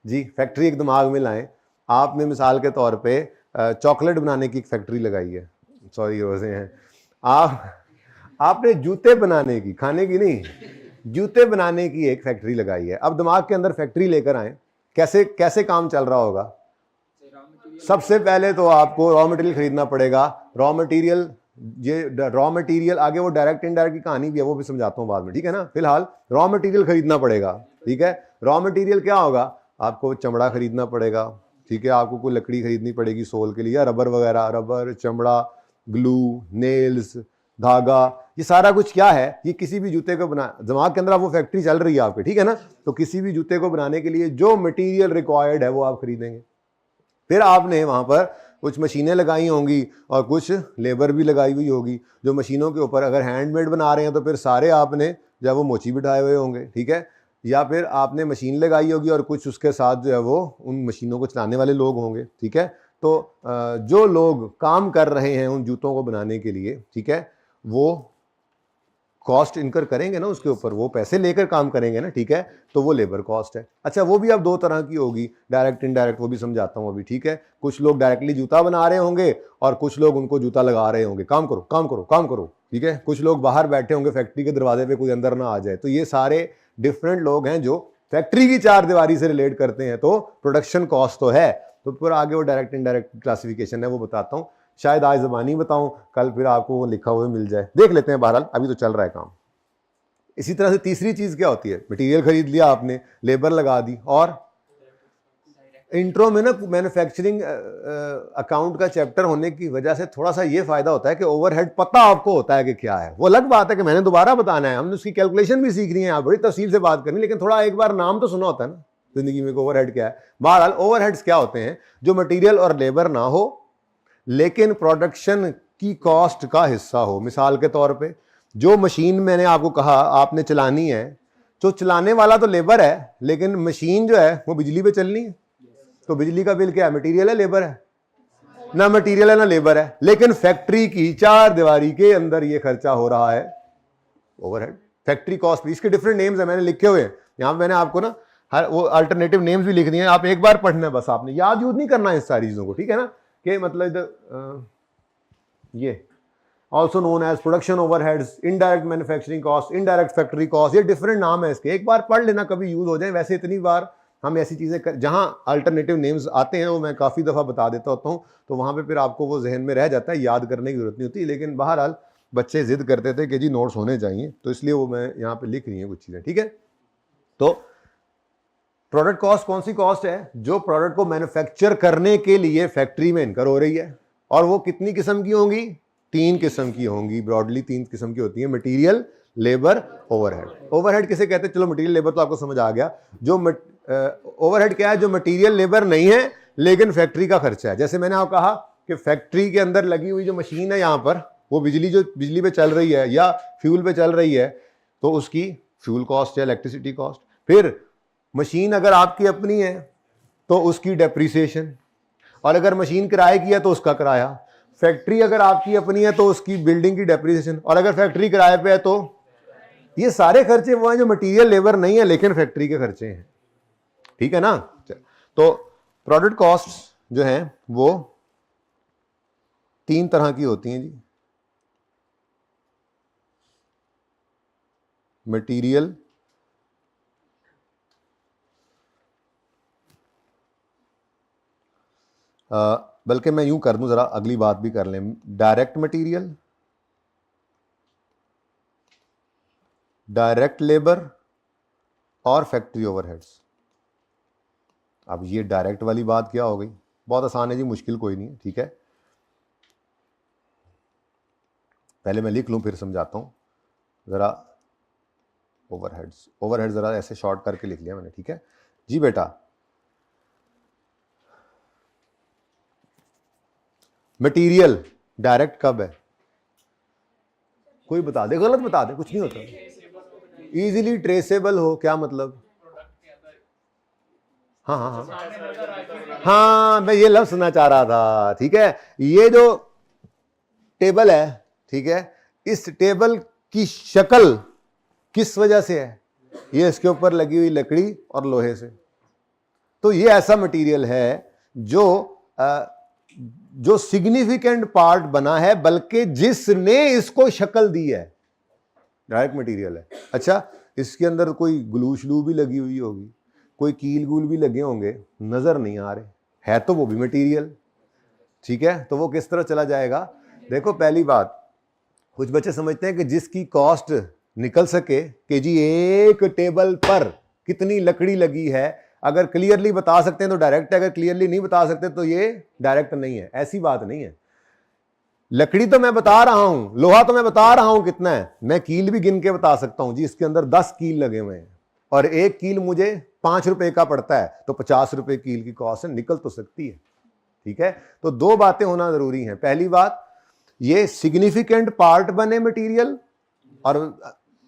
जी, फैक्ट्री एक दिमाग में लाएं। आपने मिसाल के तौर पे चॉकलेट बनाने की एक फैक्ट्री लगाई है, सॉरी रोजे हैं, आपने जूते बनाने की, खाने की नहीं, जूते बनाने की एक फैक्ट्री लगाई है। अब दिमाग के अंदर फैक्ट्री लेकर आए, कैसे कैसे काम चल रहा होगा। सबसे पहले तो आपको रॉ मटेरियल खरीदना पड़ेगा। रॉ मटेरियल, ये रॉ मटेरियल आगे वो डायरेक्ट इनडायरेक्ट की कहानी भी है, वो भी समझाता हूँ बाद में, ठीक है ना। फिलहाल रॉ मटेरियल खरीदना पड़ेगा, ठीक है। रॉ मटेरियल क्या होगा, आपको चमड़ा खरीदना पड़ेगा, ठीक है, आपको कोई लकड़ी खरीदनी पड़ेगी सोल के लिए, रबर वगैरह, रबर, चमड़ा, ग्लू, नेल्स, धागा, ये सारा कुछ क्या है, ये किसी भी जूते को बना, दिमाग के अंदर आप वो फैक्ट्री चल रही है आपके, ठीक है ना। तो किसी भी जूते को बनाने के लिए जो मटेरियल रिक्वायर्ड है वो आप खरीदेंगे। फिर आपने वहां पर कुछ मशीनें लगाई होंगी और कुछ लेबर भी लगाई हुई होगी, जो मशीनों के ऊपर अगर हैंडमेड बना रहे हैं तो फिर सारे आपने जो है वो मोची बिठाए हुए होंगे, ठीक है। या फिर आपने मशीन लगाई होगी और कुछ उसके साथ जो है वो उन मशीनों को चलाने वाले लोग होंगे, ठीक है। तो जो लोग काम कर रहे हैं उन जूतों को बनाने के लिए, ठीक है, वो कॉस्ट इनकर करेंगे ना, उसके ऊपर वो पैसे लेकर काम करेंगे ना, ठीक है। तो वो लेबर कॉस्ट है। अच्छा, वो भी अब दो तरह की होगी, डायरेक्ट इनडायरेक्ट, वो भी समझाता हूँ अभी, ठीक है। कुछ लोग डायरेक्टली जूता बना रहे होंगे और कुछ लोग उनको जूता लगा रहे होंगे, काम करो काम करो काम करो, ठीक है। कुछ लोग बाहर बैठे होंगे फैक्ट्री के दरवाजे पे, कोई अंदर ना आ जाए। तो ये सारे डिफरेंट लोग हैं जो फैक्ट्री की चार दीवारी से रिलेट करते हैं। तो प्रोडक्शन कॉस्ट तो है, तो फिर आगे वो डायरेक्ट इनडायरेक्ट क्लासिफिकेशन है, वो बताता हूँ। शायद आज ज़बानी बताऊं, कल फिर आपको वो लिखा हुआ मिल जाए, देख लेते हैं। बहरहाल अभी तो चल रहा है काम। इसी तरह से तीसरी चीज क्या होती है, मटेरियल खरीद लिया आपने, लेबर लगा दी, और इंट्रो में ना मैन्युफैक्चरिंग अकाउंट का चैप्टर होने की वजह से थोड़ा सा ये फायदा होता है कि ओवरहेड पता आपको होता है कि क्या है। वो अलग बात है कि मैंने दोबारा बताना है, हमने उसकी कैलकुलेशन भी सीखनी है, बड़ी तफसील से बात करनी, लेकिन थोड़ा एक बार नाम तो सुना होता है ना जिंदगी में, ओवरहेड क्या है। बहरहाल ओवरहेड्स क्या होते हैं, जो मटेरियल और लेबर ना हो लेकिन प्रोडक्शन की कॉस्ट का हिस्सा हो। मिसाल के तौर पे जो मशीन मैंने आपको कहा आपने चलानी है, जो चलाने वाला तो लेबर है, लेकिन मशीन जो है वो बिजली पे चलनी है। तो बिजली का बिल क्या है, मटेरियल है लेबर है, ना मटेरियल है ना लेबर है, लेकिन फैक्ट्री की चार दीवारी के अंदर ये खर्चा हो रहा है, ओवरहेड। फैक्ट्री कॉस्ट, इसके डिफरेंट नेम्स है, मैंने लिखे हुए हैं यहां पे। मैंने आपको ना हर वो अल्टरनेटिव नेम्स भी लिख दिए हैं, आप एक बार पढ़ना है बस, आपने याद यूज नहीं करना है इस सारी चीजों को, ठीक है ना। कि मतलब इधर ये also known as production overheads, indirect manufacturing cost, indirect factory cost, ये डिफरेंट नाम है इसके, एक बार पढ़ लेना, कभी यूज हो जाए। वैसे इतनी बार हम ऐसी चीजें जहां अल्टरनेटिव नेम्स आते हैं वो मैं काफी दफा बता देता होता हूं, तो वहां पे फिर आपको वो जहन में रह जाता है, याद करने की जरूरत नहीं होती। लेकिन बहरहाल बच्चे जिद करते थे कि जी नोट्स होने चाहिए, तो इसलिए वो मैं यहाँ पे लिख रही है कुछ चीजें, ठीक है। तो प्रोडक्ट कॉस्ट कौन सी कॉस्ट है, जो प्रोडक्ट को मैन्युफैक्चर करने के लिए फैक्ट्री में इनकर हो रही है, और वो कितनी किस्म की होंगी, तीन किस्म की होंगी, ब्रॉडली तीन किस्म की होती है, मटेरियल, लेबर, ओवरहेड। ओवरहेड किसे कहते हैं, चलो मटेरियल लेबर तो आपको समझ आ गया। जो ओवरहेड क्या है, जो मटेरियल लेबर नहीं है लेकिन फैक्ट्री का खर्चा है। जैसे मैंने आपको कहा कि फैक्ट्री के अंदर लगी हुई जो मशीन है यहाँ पर, वो बिजली पे चल रही है या फ्यूल पे चल रही है, तो उसकी फ्यूल कॉस्ट है, इलेक्ट्रिसिटी कॉस्ट। फिर मशीन अगर आपकी अपनी है तो उसकी डेप्रिसिएशन, और अगर मशीन किराए की है तो उसका किराया। फैक्ट्री अगर आपकी अपनी है तो उसकी बिल्डिंग की डेप्रिसिएशन, और अगर फैक्ट्री किराए पे है तो ये सारे खर्चे वो हैं जो मटेरियल लेबर नहीं है लेकिन फैक्ट्री के खर्चे हैं, ठीक है ना। तो प्रोडक्ट कॉस्ट जो है वो तीन तरह की होती हैं जी, मटेरियल, बल्कि मैं यूं कर दूं, जरा अगली बात भी कर लें, डायरेक्ट मटेरियल, डायरेक्ट लेबर और फैक्ट्री ओवरहेड्स। अब ये डायरेक्ट वाली बात क्या हो गई, बहुत आसान है जी, मुश्किल कोई नहीं है, ठीक है। पहले मैं लिख लूं फिर समझाता हूं जरा। ओवरहेड्स, ओवरहेड जरा ऐसे शॉर्ट करके लिख लिया मैंने, ठीक है जी बेटा। मटेरियल डायरेक्ट कब है, कोई बता दे, गलत बता दे, कुछ नहीं होता। इजीली ट्रेसेबल हो, क्या मतलब, हाँ हाँ हाँ हाँ, मैं ये लफ्ज सुनना चाह रहा था। ठीक है, ये जो टेबल है, ठीक है, इस टेबल की शक्ल किस वजह से है? ये इसके ऊपर लगी हुई लकड़ी और लोहे से। तो ये ऐसा मटेरियल है जो सिग्निफिकेंट पार्ट बना है, बल्कि जिसने इसको शक्ल दी है, डायरेक्ट मटेरियल है। अच्छा, इसके अंदर कोई ग्लू श्लू भी लगी हुई होगी, कोई कील गूल भी लगे होंगे, नजर नहीं आ रहे, है तो वो भी मटेरियल। ठीक है, तो वो किस तरह चला जाएगा? देखो, पहली बात, कुछ बच्चे समझते हैं कि जिसकी कॉस्ट निकल सके कि जी एक टेबल पर कितनी लकड़ी लगी है, अगर क्लियरली बता सकते हैं तो डायरेक्ट है, अगर क्लियरली नहीं बता सकते तो ये डायरेक्ट नहीं है। ऐसी बात नहीं है। लकड़ी तो मैं बता रहा हूं, लोहा तो मैं बता रहा हूं कितना है, मैं कील भी गिन के बता सकता हूं जी, इसके अंदर 10 कील लगे हुए हैं और एक कील मुझे 5 रुपए का पड़ता है, तो 50 रुपए कील की कॉस्ट है, निकल तो सकती है। ठीक है, तो दो बातें होना जरूरी हैं। पहली बात, ये सिग्निफिकेंट पार्ट बने मटेरियल, और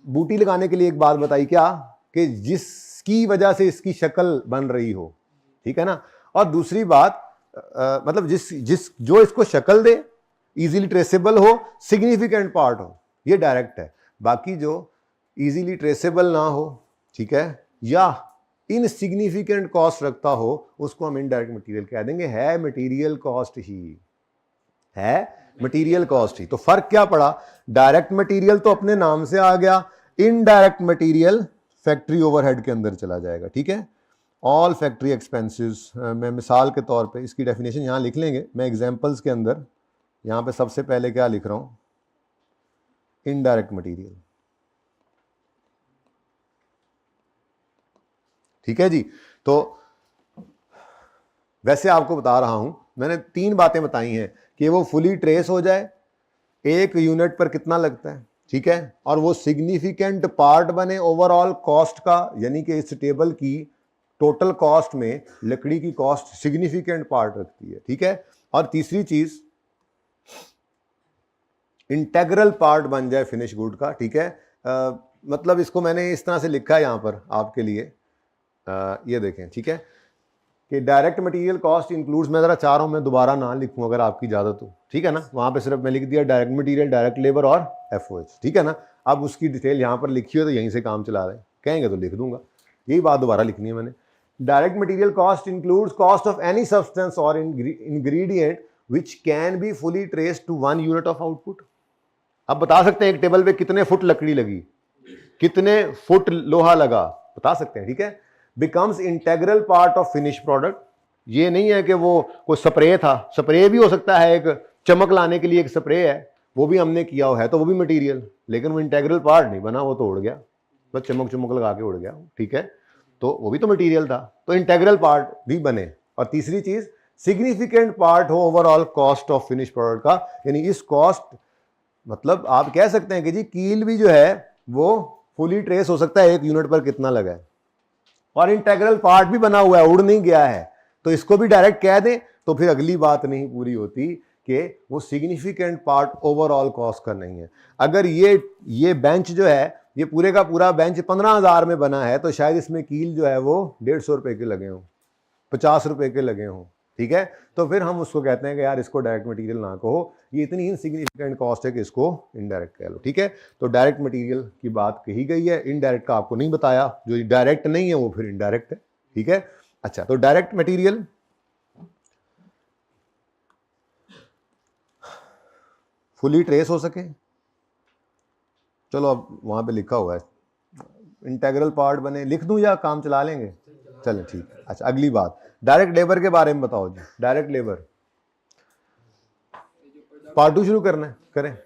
बूटी लगाने के लिए एक बात बताई क्या, कि जिसकी वजह से इसकी शक्ल बन रही हो। ठीक है ना, और दूसरी बात मतलब जो इसको शक्ल दे, इजीली ट्रेसेबल हो, सिग्निफिकेंट पार्ट हो, ये डायरेक्ट है। बाकी जो इजीली ट्रेसेबल ना हो, ठीक है, या इनसिग्निफिकेंट कॉस्ट रखता हो, उसको हम इनडायरेक्ट मटेरियल कह देंगे। है मटेरियल कॉस्ट ही, है मटेरियल कॉस्ट ही। तो फर्क क्या पड़ा? डायरेक्ट मटेरियल तो अपने नाम से आ गया, इनडायरेक्ट मटेरियल फैक्ट्री ओवरहेड के अंदर चला जाएगा। ठीक है, ऑल फैक्ट्री एक्सपेंसेस। मैं मिसाल के तौर पे इसकी डेफिनेशन यहां लिख लेंगे, मैं एग्जांपल्स के अंदर यहां पे सबसे पहले क्या लिख रहा हूं, इनडायरेक्ट मटेरियल। ठीक है जी, तो वैसे आपको बता रहा हूं, मैंने 3 बातें बताई हैं कि वो फुली ट्रेस हो जाए, एक यूनिट पर कितना लगता है, ठीक है, और वो सिग्निफिकेंट पार्ट बने ओवरऑल कॉस्ट का, यानी कि इस टेबल की टोटल कॉस्ट में लकड़ी की कॉस्ट सिग्निफिकेंट पार्ट रखती है। ठीक है, और तीसरी चीज, इंटेग्रल पार्ट बन जाए फिनिश गुड का। ठीक है, मतलब इसको मैंने इस तरह से लिखा है यहां पर आपके लिए, ये देखें। ठीक है, कि डायरेक्ट मटेरियल कॉस्ट इंक्लूड्स, मैं जरा चाह रहा हूं मैं दोबारा ना लिखूं अगर आपकी इजाजत हो। ठीक है ना, वहां पे सिर्फ मैं लिख दिया डायरेक्ट मटेरियल, डायरेक्ट लेबर और एफओएच। ठीक है ना, अब उसकी डिटेल यहां पर लिखी हो तो यहीं से काम चला रहे, कहेंगे तो लिख दूंगा, यही बात दोबारा लिखनी है मैंने। Direct material cost includes cost of any substance और ingredient which can be fully traced to 1 unit of output. अब बता सकते हैं एक टेबल पे कितने फुट लकड़ी लगी, कितने फुट लोहा लगा, बता सकते हैं। ठीक है, becomes integral part of finish product. ये नहीं है कि वो कोई स्प्रे था, स्प्रे भी हो सकता है, एक चमक लाने के लिए एक स्प्रे है, वो भी हमने किया है तो वो भी मटेरियल, लेकिन वो इंटेग्रल पार्ट नहीं बना, वो तो उड़ गया, बस चमक चमक लगा के उड़ गया। ठीक है, तो वो भी तो मटेरियल था, तो इंटेग्रल पार्ट भी बने। और तीसरी चीज, सिग्निफिकेंट पार्ट हो overall cost of finish product का, यानी इस कॉस्ट, मतलब आप कह सकते हैं कि जी कील भी जो है वो फुली ट्रेस हो सकता है, एक यूनिट पर कितना लगा है, और इंटेग्रल पार्ट भी बना हुआ है, उड़ नहीं गया है, तो इसको भी डायरेक्ट कह दें तो फिर अगली बात नहीं पूरी होती कि वो सिग्निफिकेंट पार्ट ओवरऑल कॉस्ट का नहीं है। अगर ये बेंच जो है, ये पूरे का पूरा बेंच 15,000 में बना है, तो शायद इसमें कील जो है वो 150 रुपए के लगे हों, 50 रुपए के लगे हों। ठीक है, तो फिर हम उसको कहते हैं कि यार इसको डायरेक्ट मटेरियल ना कहो, ये इतनी इनसिग्निफिकेंट कॉस्ट है कि इसको इनडायरेक्ट कह लो। ठीक है, तो डायरेक्ट मटेरियल की बात कही गई है, इनडायरेक्ट का आपको नहीं बताया, जो डायरेक्ट नहीं है वो फिर इनडायरेक्ट है। ठीक है, अच्छा, तो डायरेक्ट मटेरियल फुली ट्रेस हो सके, चलो अब वहां पे लिखा हुआ है इंटेग्रल पार्ट बने, लिख दूं या काम चला लेंगे? चलें ठीक है। अच्छा, अगली बात, डायरेक्ट लेबर के बारे में बताओ जी। डायरेक्ट लेबर, पार्ट 2 शुरू करना है, करें।